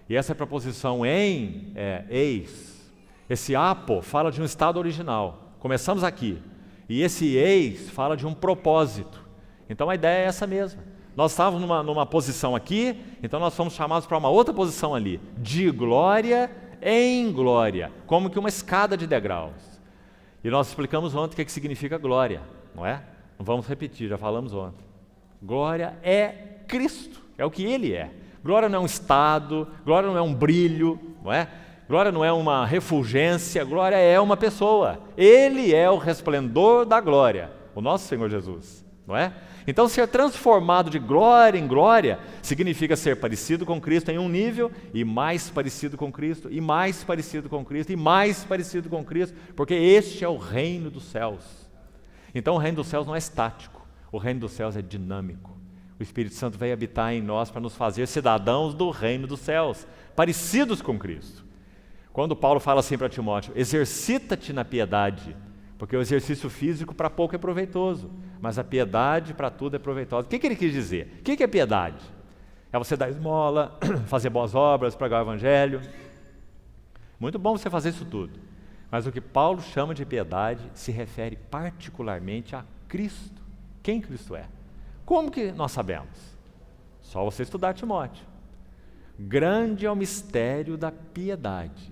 E essa preposição em é eis. Esse apo fala de um estado original. Começamos aqui. E esse eis fala de um propósito. Então a ideia é essa mesma. Nós estávamos numa posição aqui, então nós fomos chamados para uma outra posição ali. De glória em glória, como que uma escada de degraus. E nós explicamos ontem o que significa glória, não é? Não vamos repetir, já falamos ontem. Glória é Cristo, é o que Ele é. Glória não é um estado, glória não é um brilho, não é? Glória não é uma refulgência, glória é uma pessoa. Ele é o resplendor da glória, o nosso Senhor Jesus, não é? Então, ser transformado de glória em glória significa ser parecido com Cristo em um nível e mais parecido com Cristo, e mais parecido com Cristo, e mais parecido com Cristo, porque este é o reino dos céus. Então, o reino dos céus não é estático, o reino dos céus é dinâmico. O Espírito Santo veio habitar em nós para nos fazer cidadãos do reino dos céus, parecidos com Cristo. Quando Paulo fala assim para Timóteo, exercita-te na piedade, porque o exercício físico para pouco é proveitoso, mas a piedade para tudo é proveitosa. O que ele quis dizer? O que é piedade? É você dar esmola, fazer boas obras, pregar o evangelho. Muito bom você fazer isso tudo. Mas o que Paulo chama de piedade se refere particularmente à Cristo. Quem Cristo é? Como que nós sabemos? Só você estudar Timóteo. Grande é o mistério da piedade.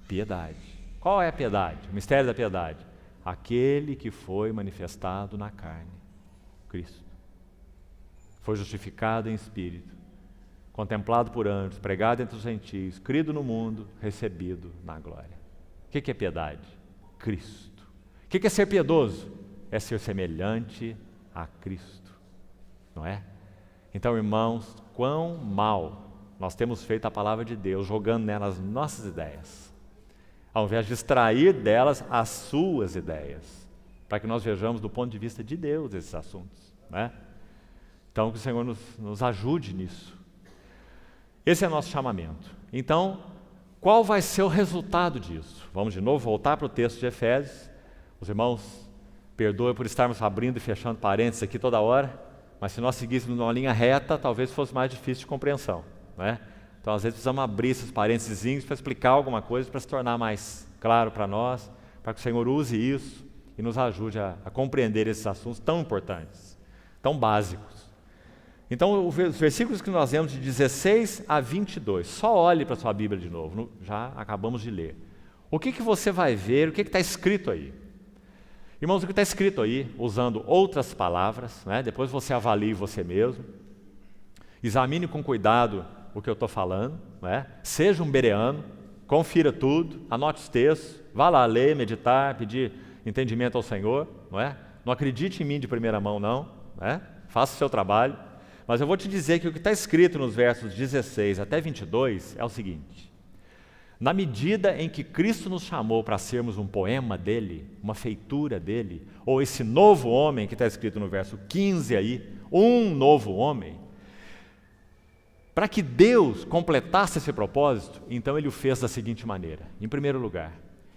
Piedade. Qual é a piedade? O mistério da piedade. Aquele que foi manifestado na carne. Cristo. Foi justificado em espírito, contemplado por anjos, pregado entre os gentios, crido no mundo, recebido na glória. O que é piedade? Cristo. O que é ser piedoso? É ser semelhante a Cristo, não é? Então, irmãos, quão mal nós temos feito a palavra de Deus, jogando nelas nossas ideias, ao invés de extrair delas as suas ideias, para que nós vejamos do ponto de vista de Deus esses assuntos, não é? Então, que o Senhor nos ajude nisso. Esse é o nosso chamamento. Então, qual vai ser o resultado disso? Vamos de novo voltar para o texto de Efésios. Os irmãos, perdoem por estarmos abrindo e fechando parênteses aqui toda hora, mas se nós seguíssemos numa linha reta, talvez fosse mais difícil de compreensão, né? Então, às vezes, precisamos abrir esses parênteses para explicar alguma coisa, para se tornar mais claro para nós, para que o Senhor use isso e nos ajude a compreender esses assuntos tão importantes, tão básicos. Então, os versículos que nós lemos de 16 a 22, só olhe para a sua Bíblia de novo, já acabamos de ler. O que você vai ver, o que está escrito aí? Irmãos, o que está escrito aí, usando outras palavras, né? Depois você avalie você mesmo, examine com cuidado o que eu estou falando, né? Seja um bereano, confira tudo, anote os textos, vá lá ler, meditar, pedir entendimento ao Senhor, não é? Não acredite em mim de primeira mão, não, né? Faça o seu trabalho. Mas eu vou te dizer que o que está escrito nos versos 16 até 22 é o seguinte: na medida em que Cristo nos chamou para sermos um poema dele, uma feitura dele, ou esse novo homem que está escrito no verso 15 aí, um novo homem, para que Deus completasse esse propósito, então ele o fez da seguinte maneira: em primeiro lugar,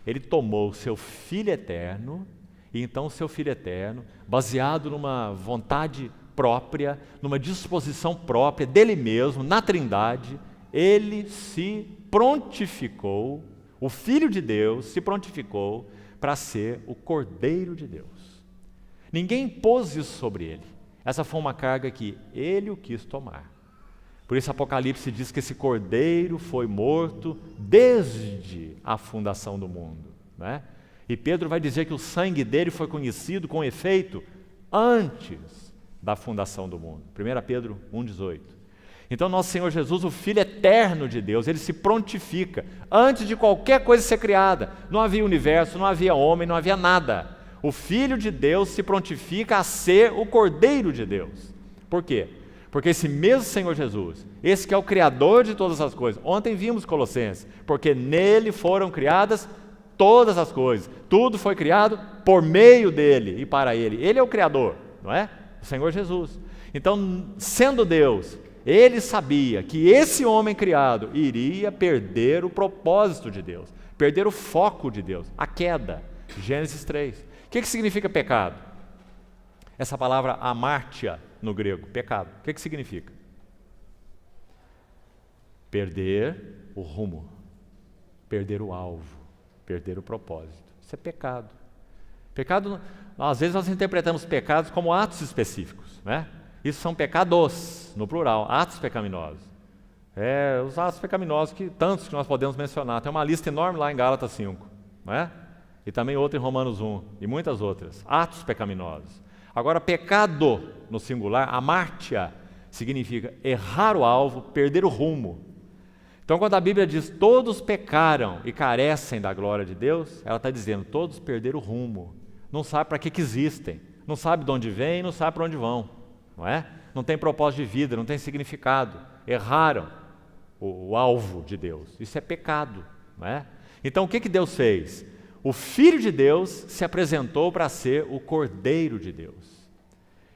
ele tomou o seu Filho eterno, e então o seu Filho eterno, baseado numa vontade própria, numa disposição própria dele mesmo, na Trindade, ele se prontificou, o Filho de Deus se prontificou para ser o Cordeiro de Deus. Ninguém pôs isso sobre ele. Essa foi uma carga que ele o quis tomar. Por isso Apocalipse diz que esse Cordeiro foi morto desde a fundação do mundo, né? E Pedro vai dizer que o sangue dele foi conhecido com efeito antes da fundação do mundo. 1 Pedro 1,18. Então, nosso Senhor Jesus, o Filho eterno de Deus, ele se prontifica antes de qualquer coisa ser criada. Não havia universo, não havia homem, não havia nada. O Filho de Deus se prontifica a ser o Cordeiro de Deus. Por quê? Porque esse mesmo Senhor Jesus, esse que é o Criador de todas as coisas, ontem vimos Colossenses, porque nele foram criadas todas as coisas. Tudo foi criado por meio dele e para ele. Ele é o Criador, não é? O Senhor Jesus. Então, sendo Deus, ele sabia que esse homem criado iria perder o propósito de Deus, perder o foco de Deus, a queda. Gênesis 3. O que significa pecado? Essa palavra amártia no grego, pecado. O que significa? Perder o rumo, perder o alvo, perder o propósito. Isso é pecado. Pecado, às vezes nós interpretamos pecados como atos específicos, né? Isso são pecados, no plural, atos pecaminosos. Os atos pecaminosos, tantos que nós podemos mencionar. Tem uma lista enorme lá em Gálatas 5, não é? E também outra em Romanos 1, e muitas outras. Atos pecaminosos. Agora, pecado, no singular, amártia, significa errar o alvo, perder o rumo. Então, quando a Bíblia diz todos pecaram e carecem da glória de Deus, ela está dizendo todos perderam o rumo. Não sabe para que existem, não sabe de onde vêm, não sabe para onde vão, não é? Não tem propósito de vida, não tem significado, erraram o alvo de Deus. Isso é pecado, não é? Então o que Deus fez? O Filho de Deus se apresentou para ser o Cordeiro de Deus.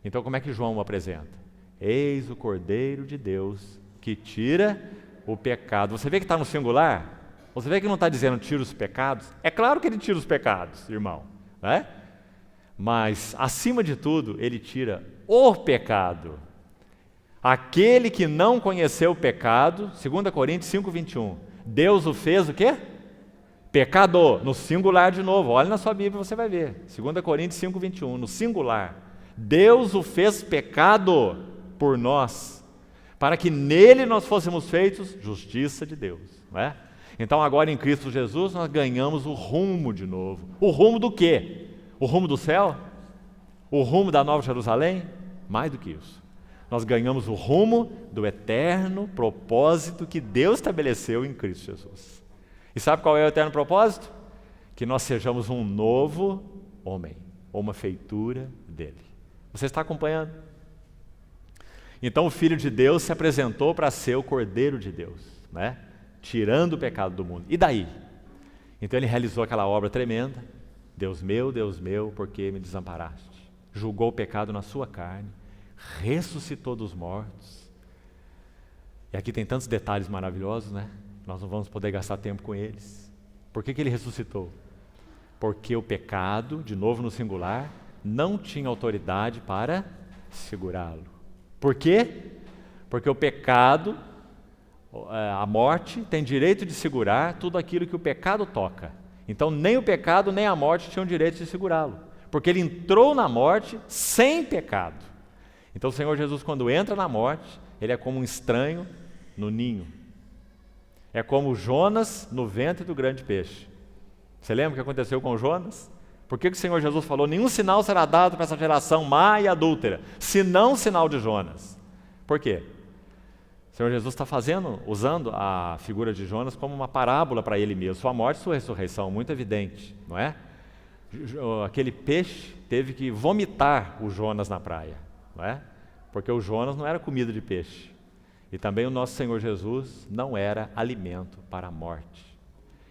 Então como é que João o apresenta? Eis o Cordeiro de Deus que tira o pecado. Você vê que está no singular? Você vê que não está dizendo tira os pecados? É claro que ele tira os pecados, irmão, não é? Mas, acima de tudo, ele tira o pecado. Aquele que não conheceu o pecado, 2 Coríntios 5:21, Deus o fez o quê? Pecador, no singular de novo. Olha na sua Bíblia, você vai ver. 2 Coríntios 5:21, no singular. Deus o fez pecado por nós, para que nele nós fôssemos feitos justiça de Deus, não é? Então agora em Cristo Jesus nós ganhamos o rumo de novo. O rumo do quê? O rumo do céu? O rumo da Nova Jerusalém? Mais do que isso. Nós ganhamos o rumo do eterno propósito que Deus estabeleceu em Cristo Jesus. E sabe qual é o eterno propósito? Que nós sejamos um novo homem, ou uma feitura dele. Você está acompanhando? Então o Filho de Deus se apresentou para ser o Cordeiro de Deus, né? Tirando o pecado do mundo. E daí? Então ele realizou aquela obra tremenda. Deus meu, por que me desamparaste? Julgou o pecado na sua carne, ressuscitou dos mortos. E aqui tem tantos detalhes maravilhosos, né? Nós não vamos poder gastar tempo com eles. Por que ele ressuscitou? Porque o pecado, de novo no singular, não tinha autoridade para segurá-lo. Por quê? Porque o pecado, a morte, tem direito de segurar tudo aquilo que o pecado toca. Então nem o pecado nem a morte tinham direito de segurá-lo, porque ele entrou na morte sem pecado. Então o Senhor Jesus, quando entra na morte, ele é como um estranho no ninho. É como Jonas no ventre do grande peixe. Você lembra o que aconteceu com Jonas? Por que o Senhor Jesus falou, nenhum sinal será dado para essa geração má e adúltera, senão o sinal de Jonas? Por quê? O Senhor Jesus está usando a figura de Jonas como uma parábola para ele mesmo. Sua morte e sua ressurreição, muito evidente, não é? Aquele peixe teve que vomitar o Jonas na praia, não é? Porque o Jonas não era comida de peixe. E também o nosso Senhor Jesus não era alimento para a morte.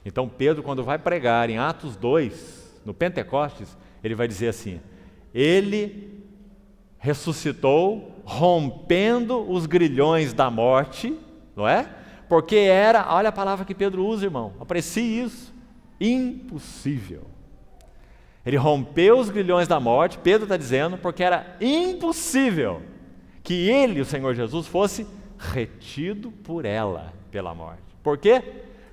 Então Pedro, quando vai pregar em Atos 2, no Pentecostes, ele vai dizer assim, ele ressuscitou rompendo os grilhões da morte, não é? Porque era, olha a palavra que Pedro usa, irmão, aprecie isso, impossível. Ele rompeu os grilhões da morte, Pedro está dizendo, porque era impossível que ele, o Senhor Jesus, fosse retido por ela, pela morte. Por quê?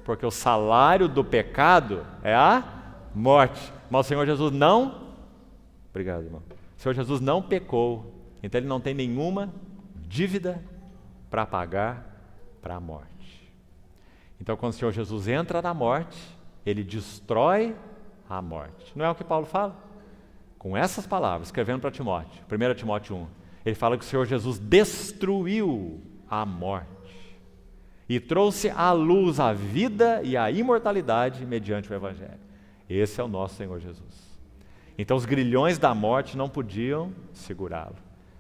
Porque o salário do pecado é a morte. Mas o Senhor Jesus não, obrigado, irmão. O Senhor Jesus não pecou, então ele não tem nenhuma dívida para pagar para a morte. Então quando o Senhor Jesus entra na morte, ele destrói a morte. Não é o que Paulo fala? Com essas palavras, escrevendo para Timóteo, 1 Timóteo 1, ele fala que o Senhor Jesus destruiu a morte e trouxe à luz a vida e a imortalidade mediante o Evangelho. Esse é o nosso Senhor Jesus. Então os grilhões da morte não podiam segurá-lo,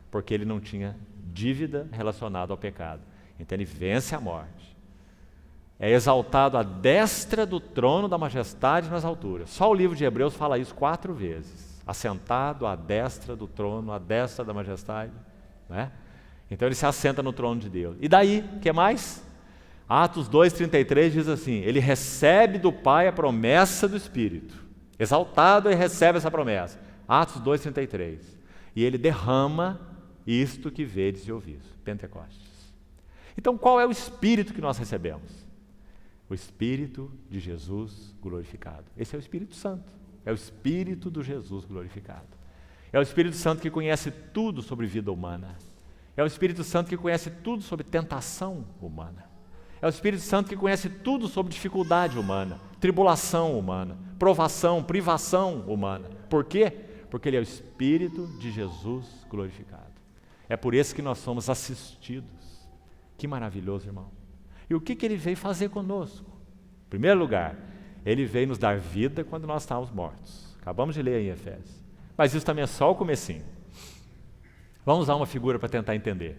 porque ele não tinha dívida relacionada ao pecado. Então ele vence a morte. É exaltado à destra do trono da majestade nas alturas. Só o livro de Hebreus fala isso 4 vezes. Assentado à destra do trono, à destra da majestade. Né? Então ele se assenta no trono de Deus. E daí, o que mais? Atos 2,33 diz assim, ele recebe do Pai a promessa do Espírito. Exaltado, ele recebe essa promessa. Atos 2,33. E ele derrama isto que vedes e ouvis. Pentecostes. Então qual é o Espírito que nós recebemos? O Espírito de Jesus glorificado. Esse é o Espírito Santo. É o Espírito do Jesus glorificado. É o Espírito Santo que conhece tudo sobre vida humana. É o Espírito Santo que conhece tudo sobre tentação humana. É o Espírito Santo que conhece tudo sobre dificuldade humana, tribulação humana, provação, privação humana. Por quê? Porque ele é o Espírito de Jesus glorificado. É por isso que nós somos assistidos. Que maravilhoso, irmão. E o que ele veio fazer conosco? Em primeiro lugar, ele veio nos dar vida quando nós estávamos mortos. Acabamos de ler aí em Efésios. Mas isso também é só o comecinho. Vamos usar uma figura para tentar entender.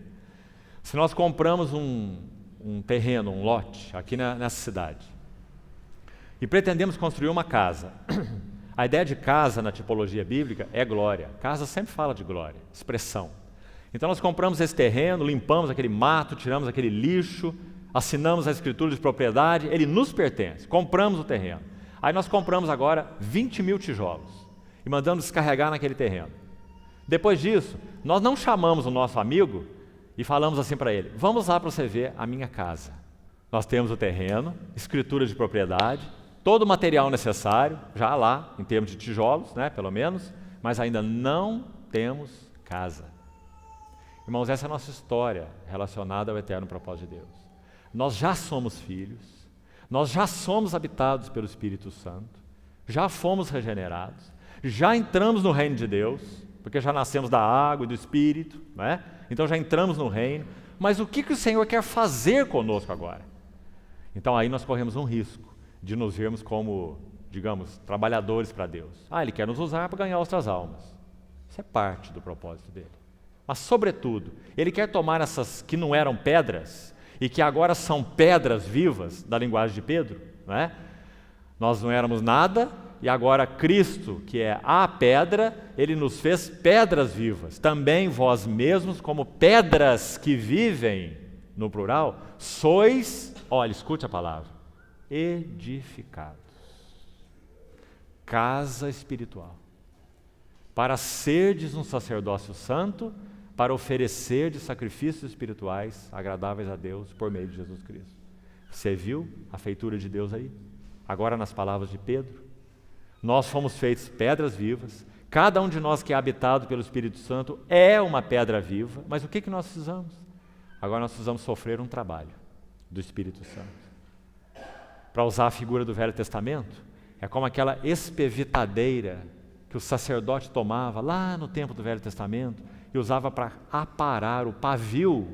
Se nós compramos um terreno, um lote, aqui nessa cidade, e pretendemos construir uma casa, a ideia de casa na tipologia bíblica é glória. Casa sempre fala de glória, expressão. Então nós compramos esse terreno, limpamos aquele mato, tiramos aquele lixo, assinamos a escritura de propriedade, ele nos pertence, compramos o terreno. Aí nós compramos agora 20 mil tijolos e mandamos descarregar naquele terreno. Depois disso, nós não chamamos o nosso amigo e falamos assim para ele, vamos lá para você ver a minha casa. Nós temos o terreno, escritura de propriedade, todo o material necessário, já lá, em termos de tijolos, né, pelo menos, mas ainda não temos casa. Irmãos, essa é a nossa história relacionada ao eterno propósito de Deus. Nós já somos filhos, nós já somos habitados pelo Espírito Santo, já fomos regenerados, já entramos no reino de Deus, porque já nascemos da água e do Espírito, né? Então já entramos no reino. Mas o que o Senhor quer fazer conosco agora? Então aí nós corremos um risco de nos vermos como, digamos, trabalhadores para Deus. Ele quer nos usar para ganhar outras almas. Isso é parte do propósito dele. Mas, sobretudo, ele quer tomar essas que não eram pedras e que agora são pedras vivas, da linguagem de Pedro, não é? Nós não éramos nada e agora Cristo, que é a pedra, ele nos fez pedras vivas. Também vós mesmos, como pedras que vivem, no plural, sois, olha, escute a palavra, edificados. Casa espiritual. Para serdes um sacerdócio santo, para oferecer de sacrifícios espirituais agradáveis a Deus por meio de Jesus Cristo. Você viu a feitura de Deus aí? Agora nas palavras de Pedro, nós fomos feitos pedras vivas, cada um de nós que é habitado pelo Espírito Santo é uma pedra viva, mas o que nós precisamos? Agora nós precisamos sofrer um trabalho do Espírito Santo. Para usar a figura do Velho Testamento, é como aquela espevitadeira que o sacerdote tomava lá no tempo do Velho Testamento e usava para aparar o pavio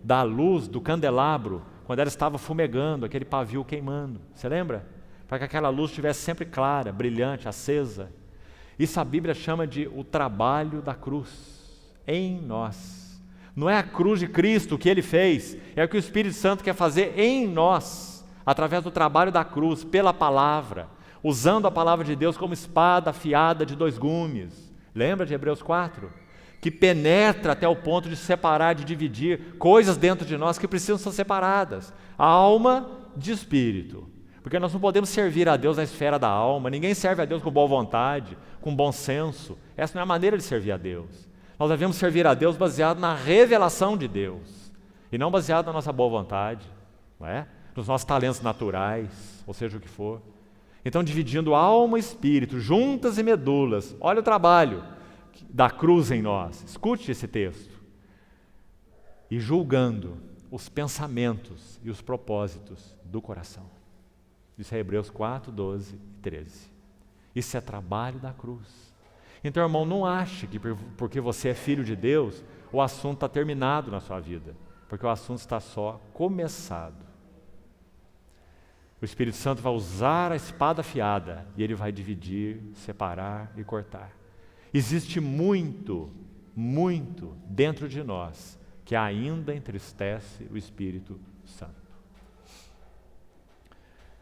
da luz do candelabro, quando ela estava fumegando, aquele pavio queimando. Você lembra? Para que aquela luz estivesse sempre clara, brilhante, acesa. Isso a Bíblia chama de o trabalho da cruz em nós. Não é a cruz de Cristo que ele fez, é o que o Espírito Santo quer fazer em nós, através do trabalho da cruz, pela palavra, usando a palavra de Deus como espada afiada de 2 gumes. Lembra de Hebreus 4? Que penetra até o ponto de separar, de dividir coisas dentro de nós que precisam ser separadas. Alma de espírito. Porque nós não podemos servir a Deus na esfera da alma. Ninguém serve a Deus com boa vontade, com bom senso. Essa não é a maneira de servir a Deus. Nós devemos servir a Deus baseado na revelação de Deus. E não baseado na nossa boa vontade, não é? Nos nossos talentos naturais, ou seja o que for. Então, dividindo alma e espírito, juntas e medulas. Olha o trabalho da cruz em nós. Escute esse texto. E julgando os pensamentos e os propósitos do coração. Isso é Hebreus 4, 12 e 13. Isso é trabalho da cruz. Então, irmão, não ache que porque você é filho de Deus, o assunto está terminado na sua vida. Porque o assunto está só começado. O Espírito Santo vai usar a espada afiada e ele vai dividir, separar e cortar. Existe muito, muito dentro de nós que ainda entristece o Espírito Santo.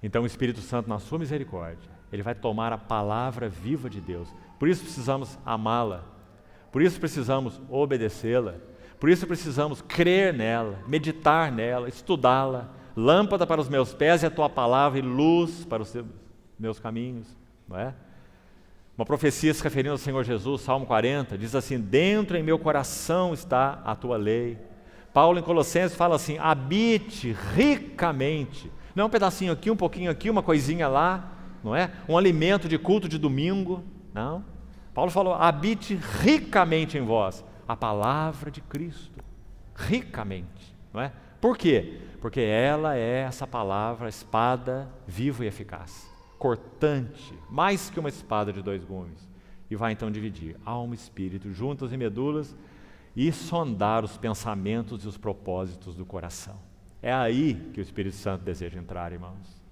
Então o Espírito Santo, na sua misericórdia, ele vai tomar a palavra viva de Deus. Por isso precisamos amá-la, por isso precisamos obedecê-la, por isso precisamos crer nela, meditar nela, estudá-la. Lâmpada para os meus pés é a tua palavra e luz para os meus caminhos, não é? Uma profecia se referindo ao Senhor Jesus, Salmo 40, diz assim: dentro em meu coração está a tua lei. Paulo em Colossenses fala assim: habite ricamente, não é um pedacinho aqui, um pouquinho aqui, uma coisinha lá, não é? Um alimento de culto de domingo, não. Paulo falou: habite ricamente em vós a palavra de Cristo, ricamente, não é? Por quê? Porque ela é essa palavra, espada viva e eficaz, cortante, mais que uma espada de 2 gumes, e vai então dividir alma e espírito, juntas e medulas, e sondar os pensamentos e os propósitos do coração. É aí que o Espírito Santo deseja entrar, irmãos.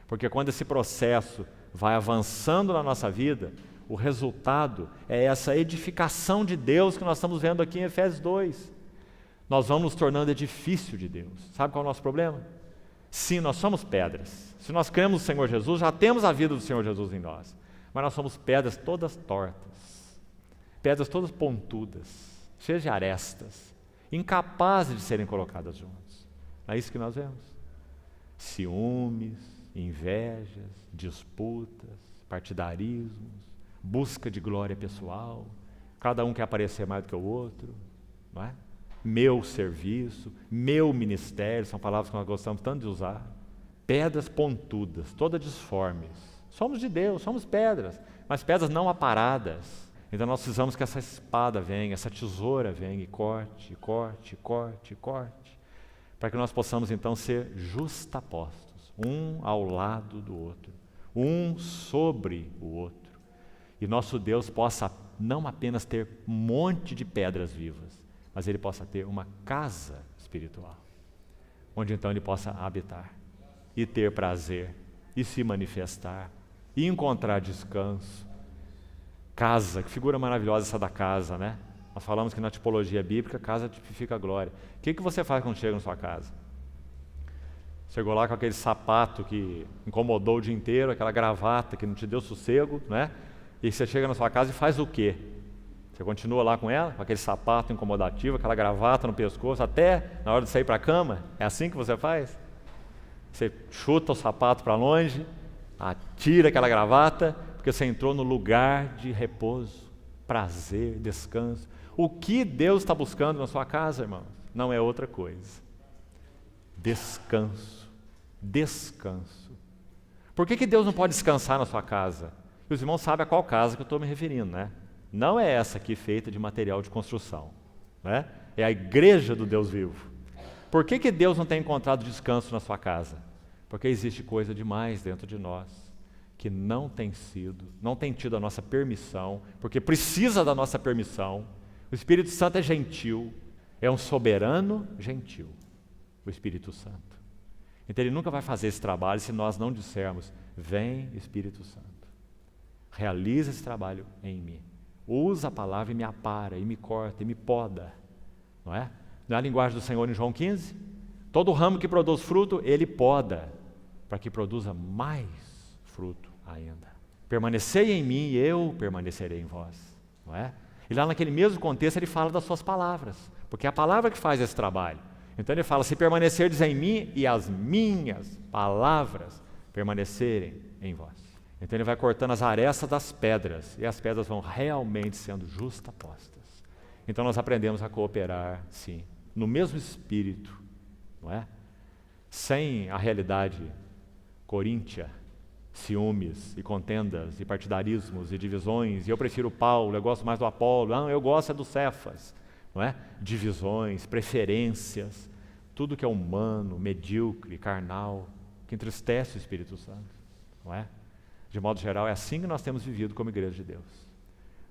Porque quando esse processo vai avançando na nossa vida, o resultado é essa edificação de Deus que nós estamos vendo aqui em Efésios 2. Nós vamos nos tornando edifício de Deus. Sabe qual é o nosso problema? Sim, nós somos pedras. Se nós cremos no Senhor Jesus, já temos a vida do Senhor Jesus em nós. Mas nós somos pedras todas tortas, pedras todas pontudas, cheias de arestas, incapazes de serem colocadas juntas. É isso que nós vemos. Ciúmes, invejas, disputas, partidarismos, busca de glória pessoal, cada um quer aparecer mais do que o outro, não é? Meu serviço, meu ministério, são palavras que nós gostamos tanto de usar. Pedras pontudas, todas disformes. Somos de Deus, somos pedras, mas pedras não aparadas. Então nós precisamos que essa espada venha, essa tesoura venha e corte, corte, corte, corte, para que nós possamos então ser justapostos, um ao lado do outro, um sobre o outro. E nosso Deus possa não apenas ter um monte de pedras vivas, mas Ele possa ter uma casa espiritual, onde então Ele possa habitar, e ter prazer, e se manifestar, e encontrar descanso. Casa, que figura maravilhosa essa da casa, né? Nós falamos que na tipologia bíblica, casa tipifica a glória. O que você faz quando chega na sua casa? Chegou lá com aquele sapato que incomodou o dia inteiro, aquela gravata que não te deu sossego, né? E você chega na sua casa e faz o quê? Você continua lá com ela, com aquele sapato incomodativo, aquela gravata no pescoço, até na hora de sair para a cama? É assim que você faz? Você chuta o sapato para longe, atira aquela gravata, porque você entrou no lugar de repouso, prazer, descanso. O que Deus está buscando na sua casa, irmãos? Não é outra coisa. Descanso. Descanso. Por que Deus não pode descansar na sua casa? E os irmãos sabem a qual casa que eu estou me referindo, né? Não é essa aqui feita de material de construção, né? É a igreja do Deus vivo. Por que Deus não tem encontrado descanso na sua casa? Porque existe coisa demais dentro de nós que não tem tido a nossa permissão, porque precisa da nossa permissão. O Espírito Santo é gentil, é um soberano gentil, o Espírito Santo. Então Ele nunca vai fazer esse trabalho se nós não dissermos: vem Espírito Santo, realiza esse trabalho em mim, usa a palavra e me apara, e me corta, e me poda, não é? Não é a linguagem do Senhor em João 15? Todo ramo que produz fruto, Ele poda, para que produza mais fruto ainda. Permanecei em mim e eu permanecerei em vós, não é? E lá naquele mesmo contexto Ele fala das suas palavras, porque é a palavra que faz esse trabalho. Então Ele fala: se permanecerdes em mim e as minhas palavras permanecerem em vós. Então Ele vai cortando as arestas das pedras, e as pedras vão realmente sendo justapostas. Então nós aprendemos a cooperar, sim, no mesmo espírito, não é? Sem a realidade coríntia, ciúmes e contendas e partidarismos e divisões, e eu prefiro Paulo, eu gosto mais do Apolo, eu gosto é do Cefas, não é? Divisões, preferências, tudo que é humano, medíocre, carnal, que entristece o Espírito Santo, não é? De modo geral, é assim que nós temos vivido como igreja de Deus.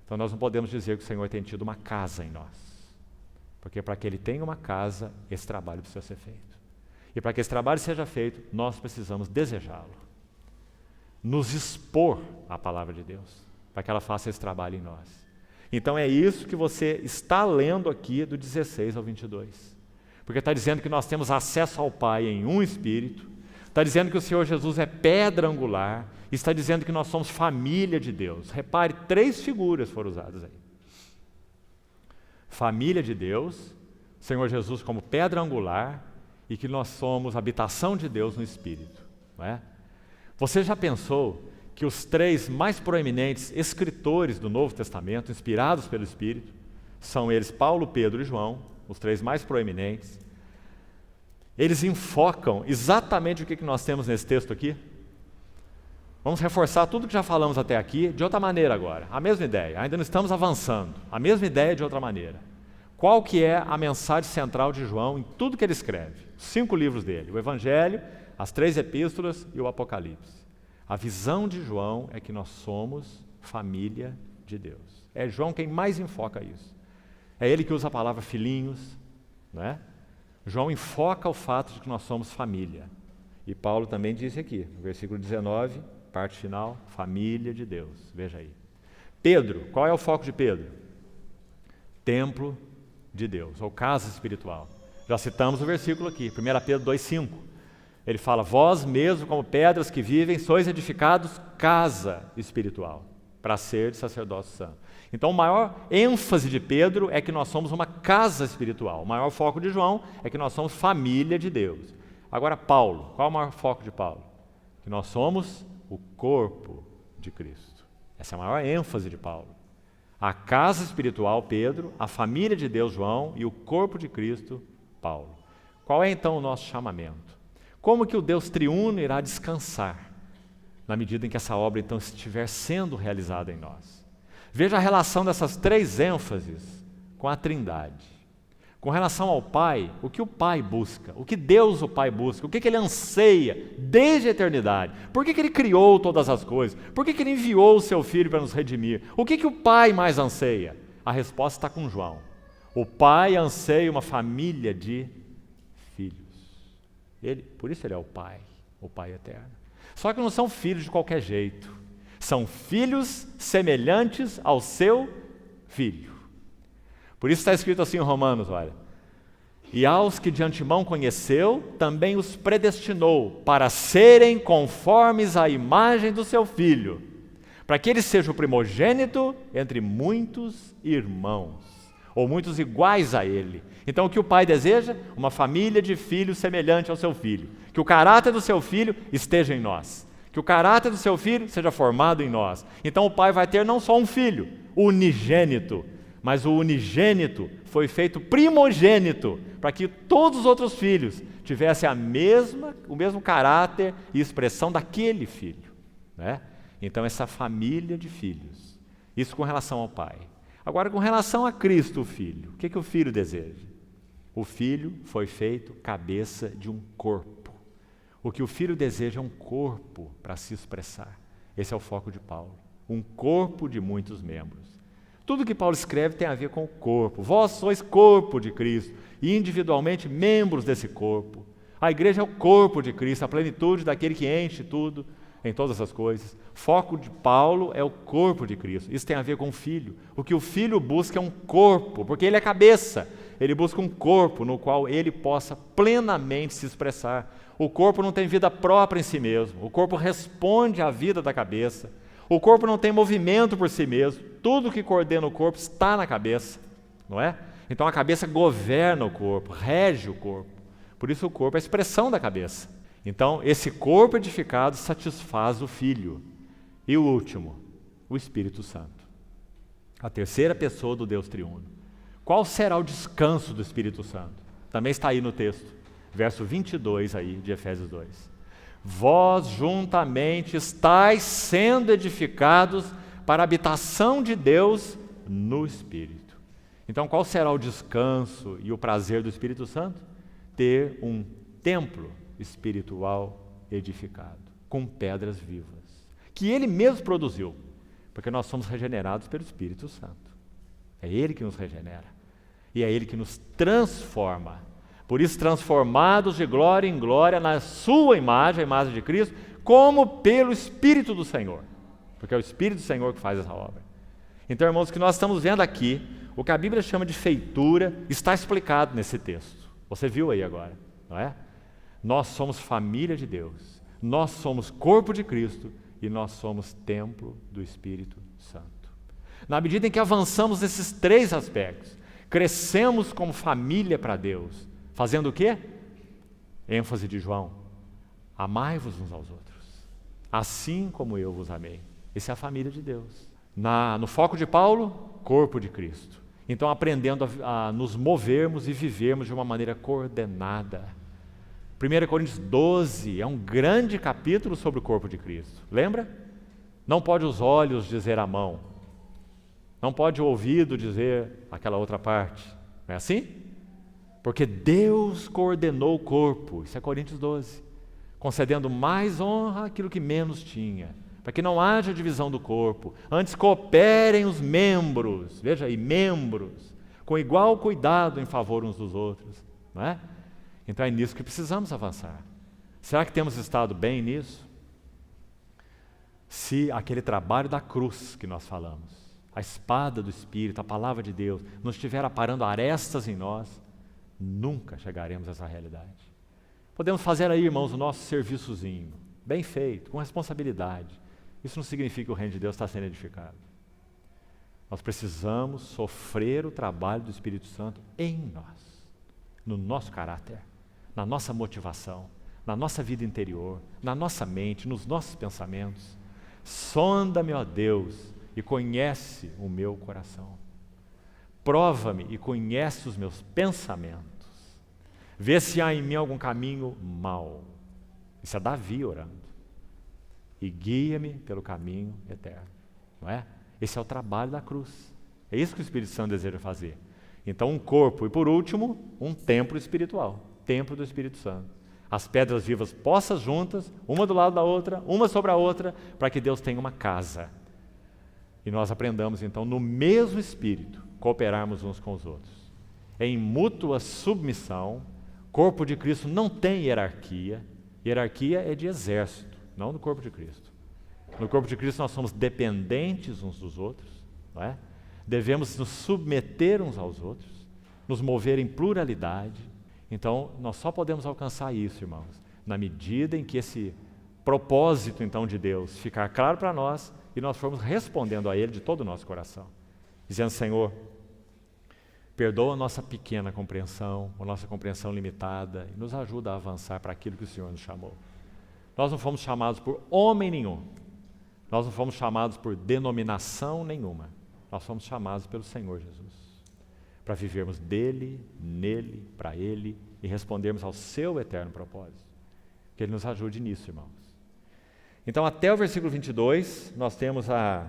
Então nós não podemos dizer que o Senhor tem tido uma casa em nós, porque para que Ele tenha uma casa, esse trabalho precisa ser feito. E para que esse trabalho seja feito, nós precisamos desejá-lo, nos expor à palavra de Deus, para que ela faça esse trabalho em nós. Então é isso que você está lendo aqui do 16 ao 22, porque está dizendo que nós temos acesso ao Pai em um Espírito, está dizendo que o Senhor Jesus é pedra angular, está dizendo que nós somos família de Deus. Repare, 3 figuras foram usadas aí. Família de Deus, Senhor Jesus como pedra angular, e que nós somos habitação de Deus no Espírito, não é? Você já pensou que os 3 mais proeminentes escritores do Novo Testamento, inspirados pelo Espírito, são eles Paulo, Pedro e João, os 3 mais proeminentes? Eles enfocam exatamente o que nós temos nesse texto aqui. Vamos reforçar tudo que já falamos até aqui, de outra maneira agora. A mesma ideia, ainda não estamos avançando. A mesma ideia de outra maneira. Qual que é a mensagem central de João em tudo que ele escreve? 5 livros dele, o Evangelho, as 3 epístolas e o Apocalipse. A visão de João é que nós somos família de Deus. É João quem mais enfoca isso. É ele que usa a palavra filhinhos, não é? João enfoca o fato de que nós somos família. E Paulo também disse aqui, no versículo 19, parte final, família de Deus. Veja aí. Pedro, qual é o foco de Pedro? Templo de Deus, ou casa espiritual. Já citamos o versículo aqui, 1 Pedro 2,5. Ele fala: vós mesmo, como pedras que vivem, sois edificados casa espiritual, para ser de sacerdócio santo. Então, o maior ênfase de Pedro é que nós somos uma casa espiritual. O maior foco de João é que nós somos família de Deus. Agora, Paulo, qual é o maior foco de Paulo? Que nós somos o corpo de Cristo. Essa é a maior ênfase de Paulo. A casa espiritual, Pedro, a família de Deus, João, e o corpo de Cristo, Paulo. Qual é então o nosso chamamento? Como que o Deus triuno irá descansar na medida em que essa obra então estiver sendo realizada em nós? Veja a relação dessas três ênfases com a Trindade. Com relação ao Pai, o que o Pai busca, o que Deus o Pai busca, o que Ele anseia desde a eternidade. Por que Ele criou todas as coisas? Por que Ele enviou o Seu Filho para nos redimir? O que o Pai mais anseia? A resposta está com João. O Pai anseia uma família de filhos. Por isso Ele é o Pai eterno. Só que não são filhos de qualquer jeito. São filhos semelhantes ao Seu Filho. Por isso está escrito assim em Romanos, olha. E aos que de antemão conheceu, também os predestinou para serem conformes à imagem do seu Filho, para que ele seja o primogênito entre muitos irmãos, ou muitos iguais a ele. Então o que o Pai deseja? Uma família de filhos semelhante ao seu Filho. Que o caráter do seu Filho esteja em nós. Que o caráter do seu Filho seja formado em nós. Então o Pai vai ter não só um filho, unigênito, mas o unigênito foi feito primogênito, para que todos os outros filhos tivessem o mesmo caráter e expressão daquele filho, né? Então essa família de filhos, isso com relação ao Pai. Agora com relação a Cristo, o Filho, o que o Filho deseja? O Filho foi feito cabeça de um corpo. O que o Filho deseja é um corpo para se expressar. Esse é o foco de Paulo, um corpo de muitos membros. Tudo que Paulo escreve tem a ver com o corpo. Vós sois corpo de Cristo e individualmente membros desse corpo. A igreja é o corpo de Cristo, a plenitude daquele que enche tudo em todas as coisas. Foco de Paulo é o corpo de Cristo. Isso tem a ver com o Filho. O que o Filho busca é um corpo, porque ele é cabeça. Ele busca um corpo no qual ele possa plenamente se expressar. O corpo não tem vida própria em si mesmo. O corpo responde à vida da cabeça. O corpo não tem movimento por si mesmo. Tudo que coordena o corpo está na cabeça, não é? Então a cabeça governa o corpo, rege o corpo. Por isso o corpo é a expressão da cabeça. Então esse corpo edificado satisfaz o Filho. E o último, o Espírito Santo. A terceira pessoa do Deus triuno. Qual será o descanso do Espírito Santo? Também está aí no texto, verso 22 aí de Efésios 2. Vós juntamente estáis sendo edificados para a habitação de Deus no Espírito. Então qual será o descanso e o prazer do Espírito Santo? Ter um templo espiritual edificado, com pedras vivas, que Ele mesmo produziu, porque nós somos regenerados pelo Espírito Santo. É Ele que nos regenera e é Ele que nos transforma. Por isso, transformados de glória em glória na sua imagem, a imagem de Cristo, como pelo Espírito do Senhor. Porque é o Espírito do Senhor que faz essa obra. Então, irmãos, o que nós estamos vendo aqui, o que a Bíblia chama de feitura, está explicado nesse texto. Você viu aí agora, não é? Nós somos família de Deus, nós somos corpo de Cristo e nós somos templo do Espírito Santo. Na medida em que avançamos nesses três aspectos, crescemos como família para Deus, fazendo o quê? ênfase de João, amai-vos uns aos outros, assim como eu vos amei. Essa é a família de Deus. No foco de Paulo, corpo de Cristo. Então, aprendendo a nos movermos e vivermos de uma maneira coordenada. 1 Coríntios 12 é um grande capítulo sobre o corpo de Cristo. Lembra? Não pode os olhos dizer a mão. Não pode o ouvido dizer aquela outra parte. Não é assim? Porque Deus coordenou o corpo. Isso é Coríntios 12. Concedendo mais honra àquilo que menos tinha. Para que não haja divisão do corpo. Antes cooperem os membros. Veja aí, membros. Com igual cuidado em favor uns dos outros. Não é? Então é nisso que precisamos avançar. Será que temos estado bem nisso? Se aquele trabalho da cruz que nós falamos, a espada do Espírito, a palavra de Deus, não estiver aparando arestas em nós, nunca chegaremos a essa realidade. Podemos fazer aí, irmãos, o nosso serviçozinho, bem feito, com responsabilidade. Isso não significa que o reino de Deus está sendo edificado. Nós precisamos sofrer o trabalho do Espírito Santo em nós, no nosso caráter, na nossa motivação, na nossa vida interior, na nossa mente, nos nossos pensamentos. Sonda-me, ó Deus, e conhece o meu coração. Prova-me e conhece os meus pensamentos. Vê se há em mim algum caminho mau. Isso é Davi orando. E guia-me pelo caminho eterno. Não é? Esse é o trabalho da cruz. É isso que o Espírito Santo deseja fazer. Então, um corpo e, por último, um templo espiritual, templo do Espírito Santo. As pedras vivas postas juntas, uma do lado da outra, uma sobre a outra, para que Deus tenha uma casa. E nós aprendamos, então, no mesmo Espírito, cooperarmos uns com os outros. Em mútua submissão, corpo de Cristo não tem hierarquia. Hierarquia é de exército, não do corpo de Cristo. No corpo de Cristo nós somos dependentes uns dos outros, não é? Devemos nos submeter uns aos outros, nos mover em pluralidade. Então, nós só podemos alcançar isso, irmãos, na medida em que esse propósito, então, de Deus ficar claro para nós e nós formos respondendo a Ele de todo o nosso coração, dizendo: Senhor, perdoa a nossa pequena compreensão, a nossa compreensão limitada, e nos ajuda a avançar para aquilo que o Senhor nos chamou. Nós não fomos chamados por homem nenhum, nós não fomos chamados por denominação nenhuma, nós fomos chamados pelo Senhor Jesus, para vivermos dele, nele, para ele e respondermos ao seu eterno propósito. Que Ele nos ajude nisso, irmãos. Então, até o versículo 22, nós temos a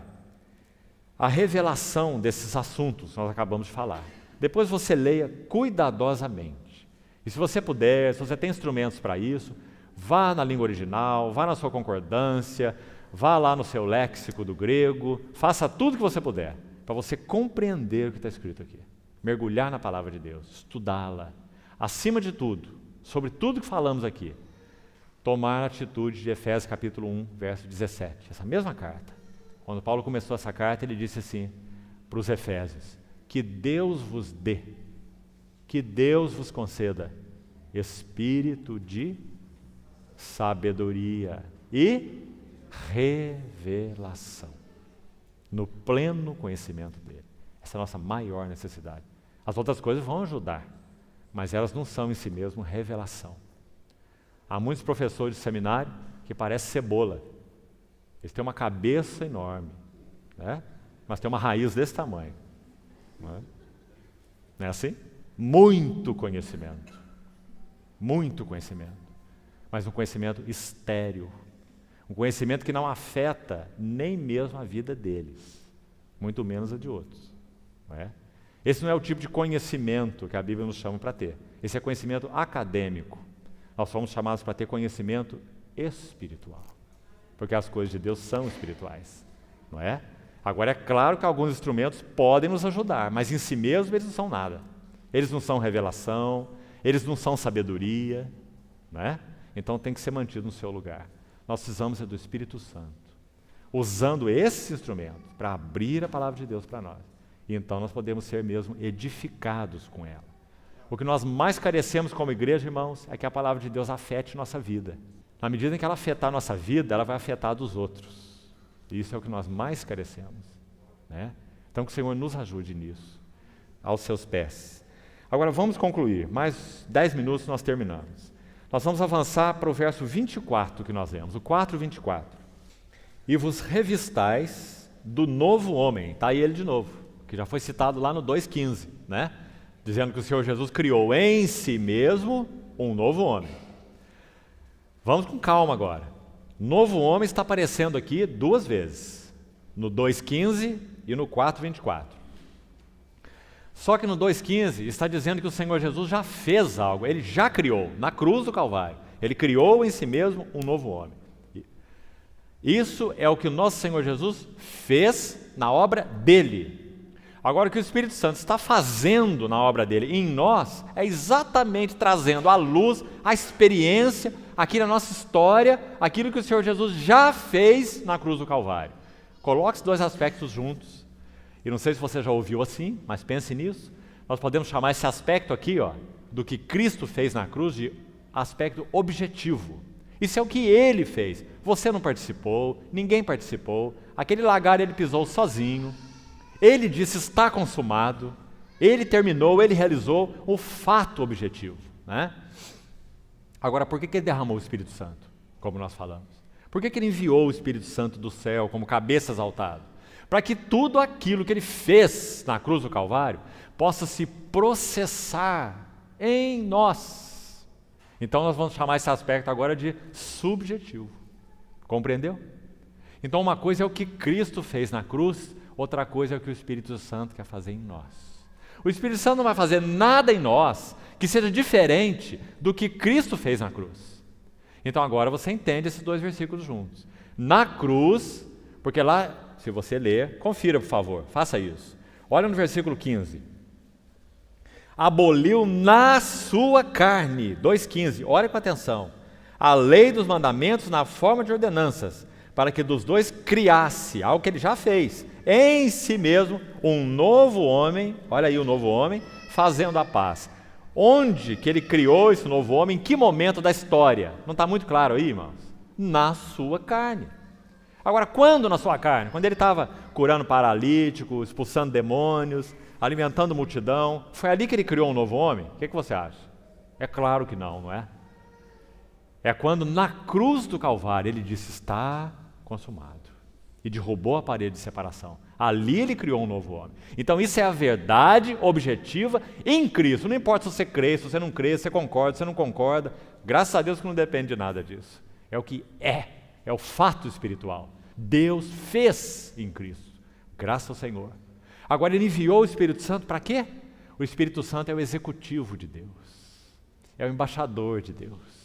revelação desses assuntos que nós acabamos de falar. Depois você leia cuidadosamente. E se você puder, se você tem instrumentos para isso, vá na língua original, vá na sua concordância, vá lá no seu léxico do grego, faça tudo que você puder, para você compreender o que está escrito aqui. Mergulhar na palavra de Deus, estudá-la. Acima de tudo, sobre tudo que falamos aqui, tomar a atitude de Efésios capítulo 1, verso 17. Essa mesma carta. Quando Paulo começou essa carta, ele disse assim para os Efésios: que Deus vos dê, que Deus vos conceda espírito de sabedoria e revelação, no pleno conhecimento dele. Essa é a nossa maior necessidade. As outras coisas vão ajudar, mas elas não são em si mesmo revelação. Há muitos professores de seminário que parecem cebola. Eles têm uma cabeça enorme, né? Mas tem uma raiz desse tamanho. Não é assim? Muito conhecimento, mas um conhecimento estéril, um conhecimento que não afeta nem mesmo a vida deles, muito menos a de outros. Não é? Esse não é o tipo de conhecimento que a Bíblia nos chama para ter. Esse é conhecimento acadêmico. Nós fomos chamados para ter conhecimento espiritual, porque as coisas de Deus são espirituais, não é? Agora, é claro que alguns instrumentos podem nos ajudar, mas em si mesmos eles não são nada. Eles não são revelação, eles não são sabedoria, né? Então tem que ser mantido no seu lugar. Nós precisamos do Espírito Santo, usando esse instrumento para abrir a palavra de Deus para nós. E então nós podemos ser mesmo edificados com ela. O que nós mais carecemos como igreja, irmãos, é que a palavra de Deus afete nossa vida. Na medida em que ela afetar a nossa vida, ela vai afetar a dos outros. E isso é o que nós mais carecemos, né? Então que o Senhor nos ajude nisso, aos seus pés. Agora vamos concluir, mais 10 minutos nós terminamos. Nós vamos avançar para o verso 24 que nós lemos, o 4:24. E vos revistais do novo homem, está aí ele de novo, que já foi citado lá no 2:15, né? Dizendo que o Senhor Jesus criou em si mesmo um novo homem. Vamos com calma agora. Novo homem está aparecendo aqui 2 vezes, no 2:15 e no 4:24. Só que no 2:15 está dizendo que o Senhor Jesus já fez algo, Ele já criou, na cruz do Calvário. Ele criou em si mesmo um novo homem. Isso é o que o nosso Senhor Jesus fez na obra dele. Agora, o que o Espírito Santo está fazendo na obra dele em nós é exatamente trazendo à luz a experiência, aqui na nossa história, aquilo que o Senhor Jesus já fez na cruz do Calvário. Coloque os 2 aspectos juntos. E não sei se você já ouviu assim, mas pense nisso. Nós podemos chamar esse aspecto aqui, ó, do que Cristo fez na cruz, de aspecto objetivo. Isso é o que Ele fez. Você não participou, ninguém participou. Aquele lagar Ele pisou sozinho. Ele disse: está consumado. Ele terminou, Ele realizou o fato objetivo, né? Agora, por que Ele derramou o Espírito Santo, como nós falamos? Por que Ele enviou o Espírito Santo do céu como cabeça exaltada? Para que tudo aquilo que Ele fez na cruz do Calvário possa se processar em nós. Então nós vamos chamar esse aspecto agora de subjetivo. Compreendeu? Então uma coisa é o que Cristo fez na cruz, outra coisa é o que o Espírito Santo quer fazer em nós. O Espírito Santo não vai fazer nada em nós que seja diferente do que Cristo fez na cruz. Então agora você entende esses dois versículos juntos. Na cruz, porque lá, se você ler, confira por favor, faça isso. Olha no versículo 15. Aboliu na sua carne, 2,15, olha com atenção, a lei dos mandamentos na forma de ordenanças, para que dos dois criasse, algo que ele já fez, em si mesmo, um novo homem, olha aí o novo homem, fazendo a paz. Onde que ele criou esse novo homem, em que momento da história? Não está muito claro aí, irmãos? Na sua carne. Agora, quando na sua carne? Quando ele estava curando paralítico, expulsando demônios, alimentando multidão, foi ali que ele criou um novo homem? O que você acha? É claro que não, não é? É quando na cruz do Calvário ele disse, está consumado. E derrubou a parede de separação. Ali ele criou um novo homem. Então isso é a verdade objetiva em Cristo. Não importa se você crê, se você não crê, se você concorda, se você não concorda. Graças a Deus que não depende de nada disso. É o que é o fato espiritual. Deus fez em Cristo. Graças ao Senhor. Agora ele enviou o Espírito Santo para quê? O Espírito Santo é o executivo de Deus. É o embaixador de Deus.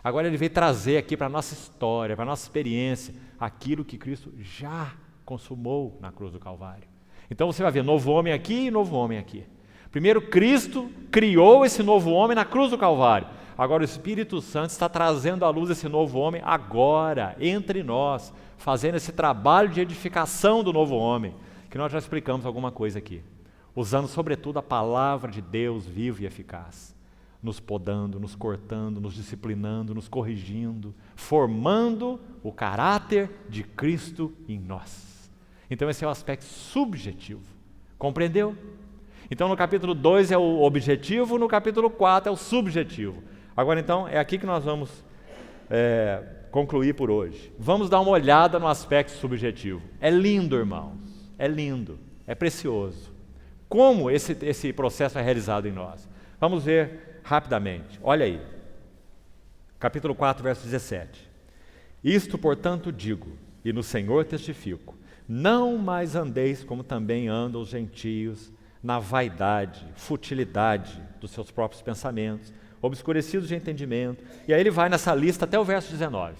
Agora ele veio trazer aqui para a nossa história, para a nossa experiência, aquilo que Cristo já consumou na cruz do Calvário. Então você vai ver novo homem aqui e novo homem aqui. Primeiro Cristo criou esse novo homem na cruz do Calvário. Agora o Espírito Santo está trazendo à luz esse novo homem agora, entre nós, fazendo esse trabalho de edificação do novo homem, que nós já explicamos alguma coisa aqui, usando sobretudo a palavra de Deus vivo e eficaz. Nos podando, nos cortando, nos disciplinando, nos corrigindo, formando o caráter de Cristo em nós. Então esse é o aspecto subjetivo. Compreendeu? Então no capítulo 2 é o objetivo, no capítulo 4 é o subjetivo. Agora então é aqui que nós vamos concluir por hoje. Vamos dar uma olhada no aspecto subjetivo. É lindo, irmãos, é lindo, é precioso. Como esse processo é realizado em nós? Vamos ver rapidamente, olha aí, capítulo 4, verso 17. Isto, portanto, digo, e no Senhor testifico, não mais andeis como também andam os gentios, na vaidade, futilidade dos seus próprios pensamentos, obscurecidos de entendimento. E aí ele vai nessa lista até o verso 19,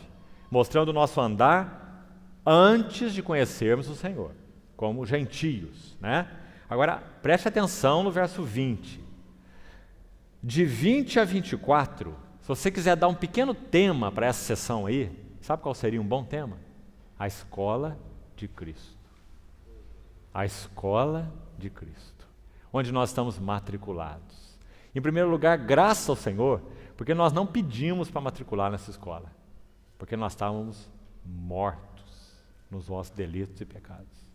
mostrando o nosso andar antes de conhecermos o Senhor, como gentios, né? Agora, preste atenção no verso 20. De 20 a 24, se você quiser dar um pequeno tema para essa sessão aí, sabe qual seria um bom tema? A escola de Cristo. A escola de Cristo, onde nós estamos matriculados. Em primeiro lugar, graças ao Senhor, porque nós não pedimos para matricular nessa escola, porque nós estávamos mortos nos vossos delitos e pecados.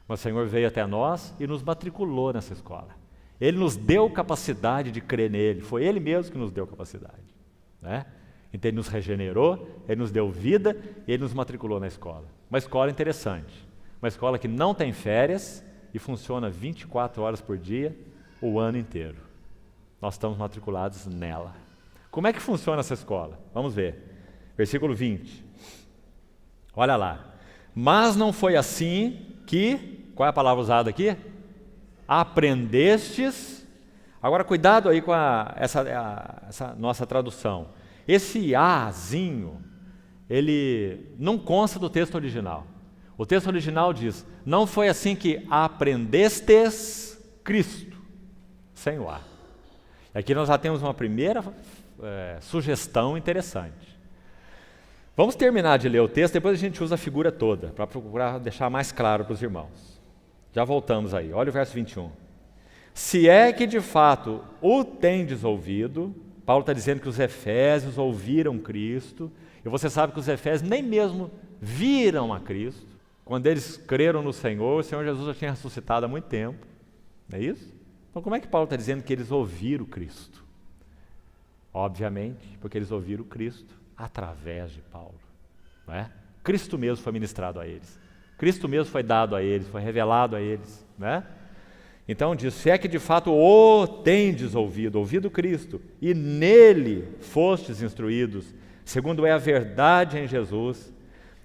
Mas o Senhor veio até nós e nos matriculou nessa escola. Ele nos deu capacidade de crer nele, foi Ele mesmo que nos deu capacidade, né? Então Ele nos regenerou, Ele nos deu vida e Ele nos matriculou na escola. Uma escola interessante, uma escola que não tem férias e funciona 24 horas por dia, o ano inteiro. Nós estamos matriculados nela. Como é que funciona essa escola? Vamos ver, versículo 20, olha lá. Mas não foi assim que, qual é a palavra usada aqui? Aprendestes. Agora cuidado aí com essa nossa tradução. Esse azinho, ele não consta do texto original. O texto original diz, não foi assim que aprendestes Cristo, sem o a. Aqui nós já temos uma primeira sugestão interessante. Vamos terminar de ler o texto, depois a gente usa a figura toda, para procurar deixar mais claro para os irmãos. Já voltamos aí, olha o verso 21. Se é que de fato o tendes ouvido, Paulo está dizendo que os efésios ouviram Cristo, e você sabe que os efésios nem mesmo viram a Cristo. Quando eles creram no Senhor, o Senhor Jesus já tinha ressuscitado há muito tempo, não é isso? Então como é que Paulo está dizendo que eles ouviram Cristo? Obviamente, porque eles ouviram Cristo através de Paulo, não é? Cristo mesmo foi ministrado a eles. Cristo mesmo foi dado a eles, foi revelado a eles, né? Então diz, se é que de fato o tendes ouvido Cristo, e nele fostes instruídos, segundo é a verdade em Jesus,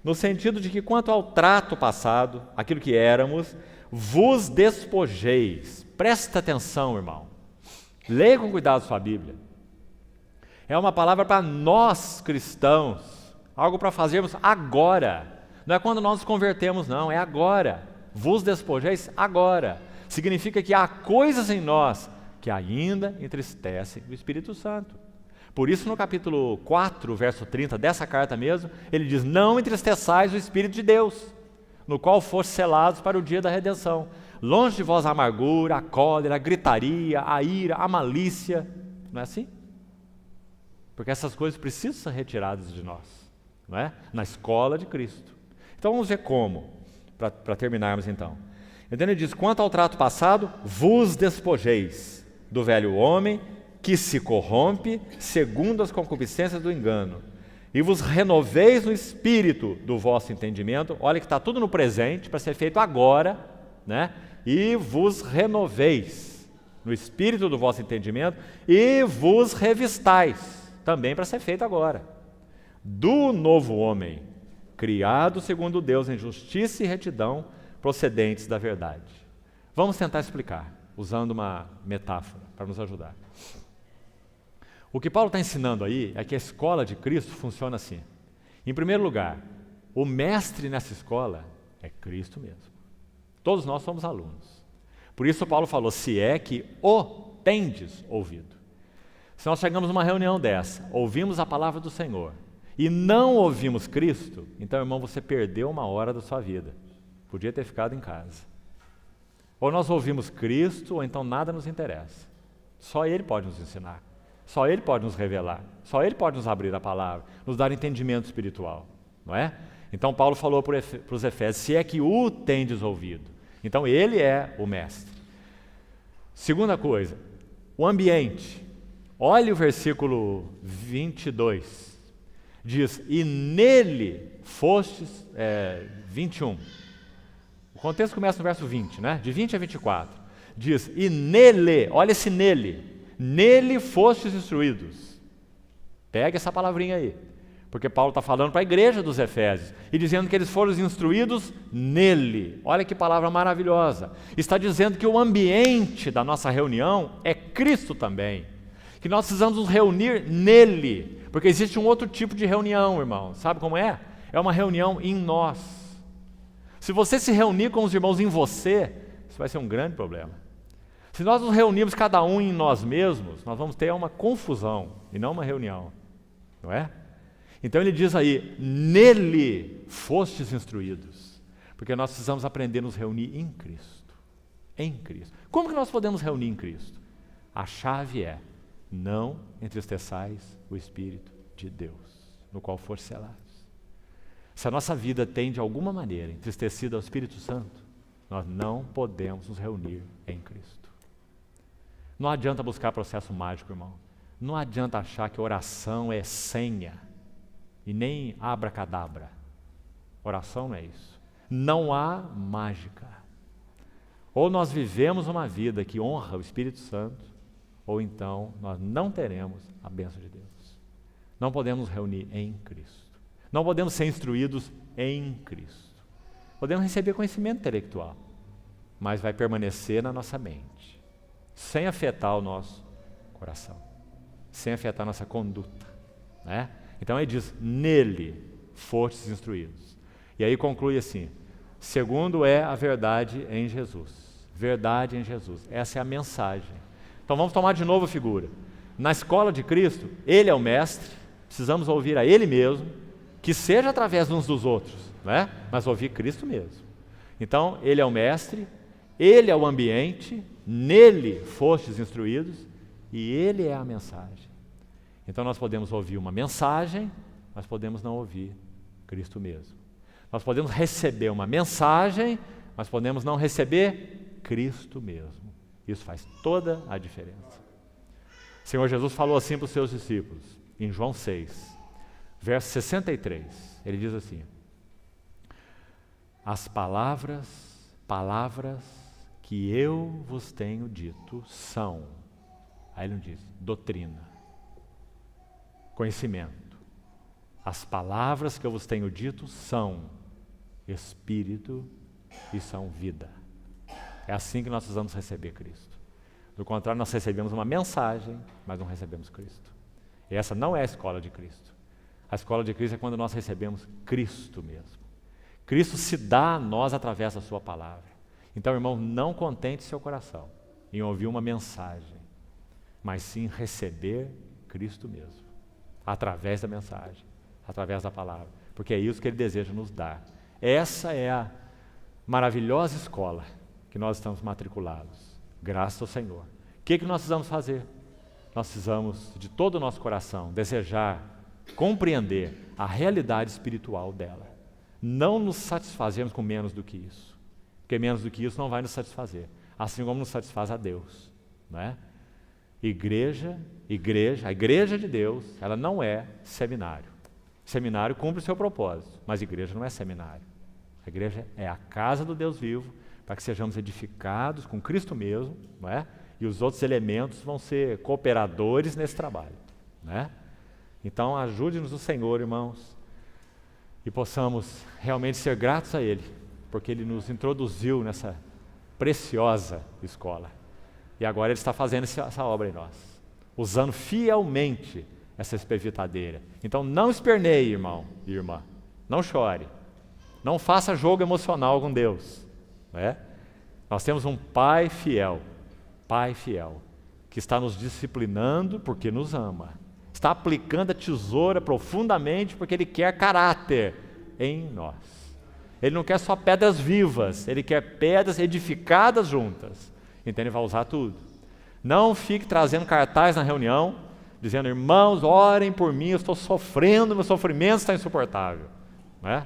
no sentido de que quanto ao trato passado, aquilo que éramos, vos despojeis. Presta atenção, irmão. Leia com cuidado sua Bíblia. É uma palavra para nós cristãos, algo para fazermos agora. Não é quando nós nos convertemos, não, é agora. Vos despojeis agora. Significa que há coisas em nós que ainda entristecem o Espírito Santo. Por isso, no capítulo 4, verso 30 dessa carta mesmo, ele diz: não entristeçais o Espírito de Deus, no qual foste selados para o dia da redenção. Longe de vós a amargura, a cólera, a gritaria, a ira, a malícia. Não é assim? Porque essas coisas precisam ser retiradas de nós, não é? Na escola de Cristo. Então vamos ver como, para terminarmos então. Então ele diz: quanto ao trato passado, vos despojeis do velho homem que se corrompe segundo as concupiscências do engano, e vos renoveis no espírito do vosso entendimento. Olha que está tudo no presente, para ser feito agora, né? E vos renoveis no espírito do vosso entendimento, e vos revistais, também para ser feito agora, do novo homem, criado segundo Deus em justiça e retidão, procedentes da verdade. Vamos tentar explicar, usando uma metáfora para nos ajudar. O que Paulo está ensinando aí é que a escola de Cristo funciona assim. Em primeiro lugar, o mestre nessa escola é Cristo mesmo. Todos nós somos alunos. Por isso Paulo falou: se é que o tendes ouvido. Se nós chegamos numa reunião dessa, ouvimos a palavra do Senhor e não ouvimos Cristo, então, irmão, você perdeu uma hora da sua vida. Podia ter ficado em casa. Ou nós ouvimos Cristo, ou então nada nos interessa. Só Ele pode nos ensinar. Só Ele pode nos revelar. Só Ele pode nos abrir a palavra, nos dar entendimento espiritual. Não é? Então Paulo falou para os Efésios: se é que o tendes ouvido. Então Ele é o mestre. Segunda coisa, o ambiente. Olhe o versículo 22. Diz: e nele fostes, 21. O contexto começa no verso 20, né? De 20 a 24. Diz: e nele, olha esse nele fostes instruídos. Pega essa palavrinha aí, porque Paulo está falando para a igreja dos Efésios e dizendo que eles foram instruídos nele. Olha que palavra maravilhosa. Está dizendo que o ambiente da nossa reunião é Cristo também, que nós precisamos nos reunir nele, porque existe um outro tipo de reunião, irmão. Sabe como é? É uma reunião em nós. Se você se reunir com os irmãos em você, isso vai ser um grande problema. Se nós nos reunirmos cada um em nós mesmos, nós vamos ter uma confusão e não uma reunião, não é? Então ele diz aí: nele fostes instruídos, porque nós precisamos aprender a nos reunir em Cristo. Em Cristo. Como que nós podemos reunir em Cristo? A chave é: não entristeçais o Espírito de Deus, no qual for selados. Se a nossa vida tem de alguma maneira entristecido ao Espírito Santo, nós não podemos nos reunir em Cristo. Não adianta buscar processo mágico, irmão. Não adianta achar que oração é senha e nem abracadabra. Oração não é isso. Não há mágica. Ou nós vivemos uma vida que honra o Espírito Santo, ou então nós não teremos a bênção de Deus. Não podemos nos reunir em Cristo. Não podemos ser instruídos em Cristo. Podemos receber conhecimento intelectual, mas vai permanecer na nossa mente, sem afetar o nosso coração, sem afetar a nossa conduta, né? Então ele diz: nele fostes instruídos. E aí conclui assim: segundo é a verdade em Jesus. Verdade em Jesus. Essa é a mensagem. Então vamos tomar de novo a figura. Na escola de Cristo, Ele é o mestre, precisamos ouvir a Ele mesmo, que seja através uns dos outros, né? Mas ouvir Cristo mesmo. Então, Ele é o mestre, Ele é o ambiente, nele fostes instruídos, e Ele é a mensagem. Então nós podemos ouvir uma mensagem, mas podemos não ouvir Cristo mesmo. Nós podemos receber uma mensagem, mas podemos não receber Cristo mesmo. Isso faz toda a diferença. O Senhor Jesus falou assim para os seus discípulos, em João 6, verso 63, ele diz assim: as palavras que eu vos tenho dito são, aí ele não diz, doutrina, conhecimento, As palavras que eu vos tenho dito são Espírito e são vida. É assim que nós precisamos receber Cristo. Do contrário, nós recebemos uma mensagem, mas não recebemos Cristo. E essa não é a escola de Cristo. A escola de Cristo é quando nós recebemos Cristo mesmo. Cristo se dá a nós através da sua palavra. Então, irmão, não contente seu coração em ouvir uma mensagem, mas sim receber Cristo mesmo, através da mensagem, através da palavra, porque é isso que Ele deseja nos dar. Essa é a maravilhosa escola que nós estamos matriculados, graças ao Senhor. O que nós precisamos fazer? Nós precisamos, de todo o nosso coração, desejar, compreender a realidade espiritual dela. Não nos satisfazermos com menos do que isso, porque menos do que isso não vai nos satisfazer, assim como nos satisfaz a Deus, não é? A igreja de Deus, ela não é seminário. Seminário cumpre o seu propósito, mas igreja não é seminário. A igreja é a casa do Deus vivo, para que sejamos edificados com Cristo mesmo, não é? E os outros elementos vão ser cooperadores nesse trabalho, né? Então ajude-nos o Senhor, irmãos, e possamos realmente ser gratos a Ele, porque Ele nos introduziu nessa preciosa escola. E agora Ele está fazendo essa obra em nós, usando fielmente essa espevitadeira. Então não esperneie, irmão e irmã, não chore, não faça jogo emocional com Deus, né? Nós temos um Pai fiel, que está nos disciplinando porque nos ama, está aplicando a tesoura profundamente porque Ele quer caráter em nós. Ele não quer só pedras vivas, Ele quer pedras edificadas juntas. Então Ele vai usar tudo. Não fique trazendo cartaz na reunião, dizendo, irmãos, orem por mim, eu estou sofrendo, meu sofrimento está insuportável, né?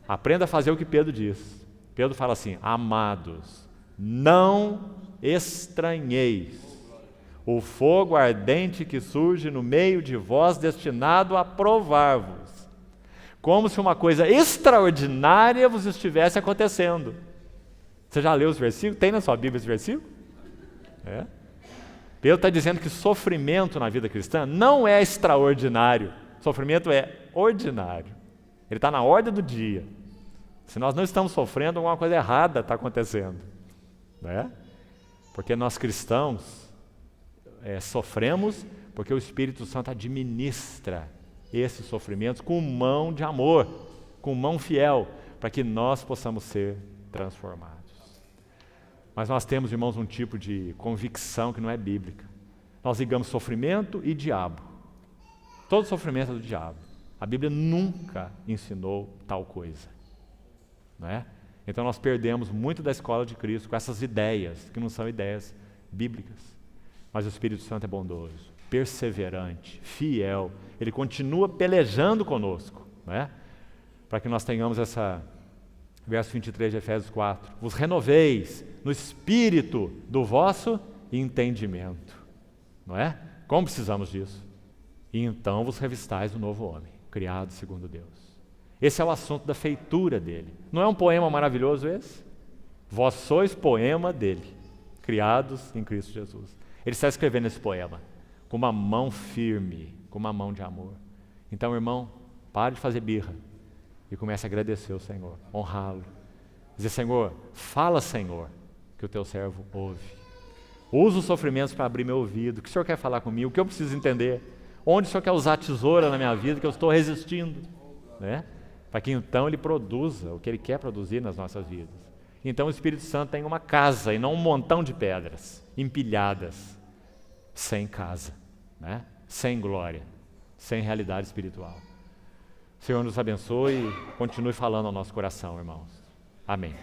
Aprenda a fazer o que Pedro diz. Pedro fala assim, amados, não estranheis o fogo ardente que surge no meio de vós, destinado a provar-vos, como se uma coisa extraordinária vos estivesse acontecendo. Você já leu os versículos? Tem na sua Bíblia esse versículo? É. Pedro está dizendo que sofrimento na vida cristã não é extraordinário, sofrimento é ordinário. Ele está na ordem do dia. Se nós não estamos sofrendo, alguma coisa errada está acontecendo, né? Porque nós cristãos sofremos porque o Espírito Santo administra esses sofrimentos com mão de amor, com mão fiel, para que nós possamos ser transformados. Mas nós temos, irmãos, um tipo de convicção que não é bíblica. Nós ligamos sofrimento e diabo. Todo sofrimento é do diabo. A Bíblia nunca ensinou tal coisa, não é? Então nós perdemos muito da escola de Cristo com essas ideias, que não são ideias bíblicas. Mas o Espírito Santo é bondoso, perseverante, fiel. Ele continua pelejando conosco, não é? Para que nós tenhamos essa... Verso 23 de Efésios 4. Vos renoveis no espírito do vosso entendimento. Não é? Como precisamos disso? E então vos revistais do novo homem, criado segundo Deus. Esse é o assunto da feitura dele. Não é um poema maravilhoso esse? Vós sois poema dele, criados em Cristo Jesus. Ele está escrevendo esse poema com uma mão firme, com uma mão de amor. Então, irmão, pare de fazer birra e comece a agradecer ao Senhor, honrá-lo. Dizer, Senhor, fala, Senhor, que o teu servo ouve. Usa os sofrimentos para abrir meu ouvido. O que o Senhor quer falar comigo? O que eu preciso entender? Onde o Senhor quer usar a tesoura na minha vida que eu estou resistindo? Né? Para que então Ele produza o que Ele quer produzir nas nossas vidas. Então o Espírito Santo tem uma casa e não um montão de pedras empilhadas, sem casa, né? Sem glória, sem realidade espiritual. O Senhor nos abençoe e continue falando ao nosso coração, irmãos. Amém.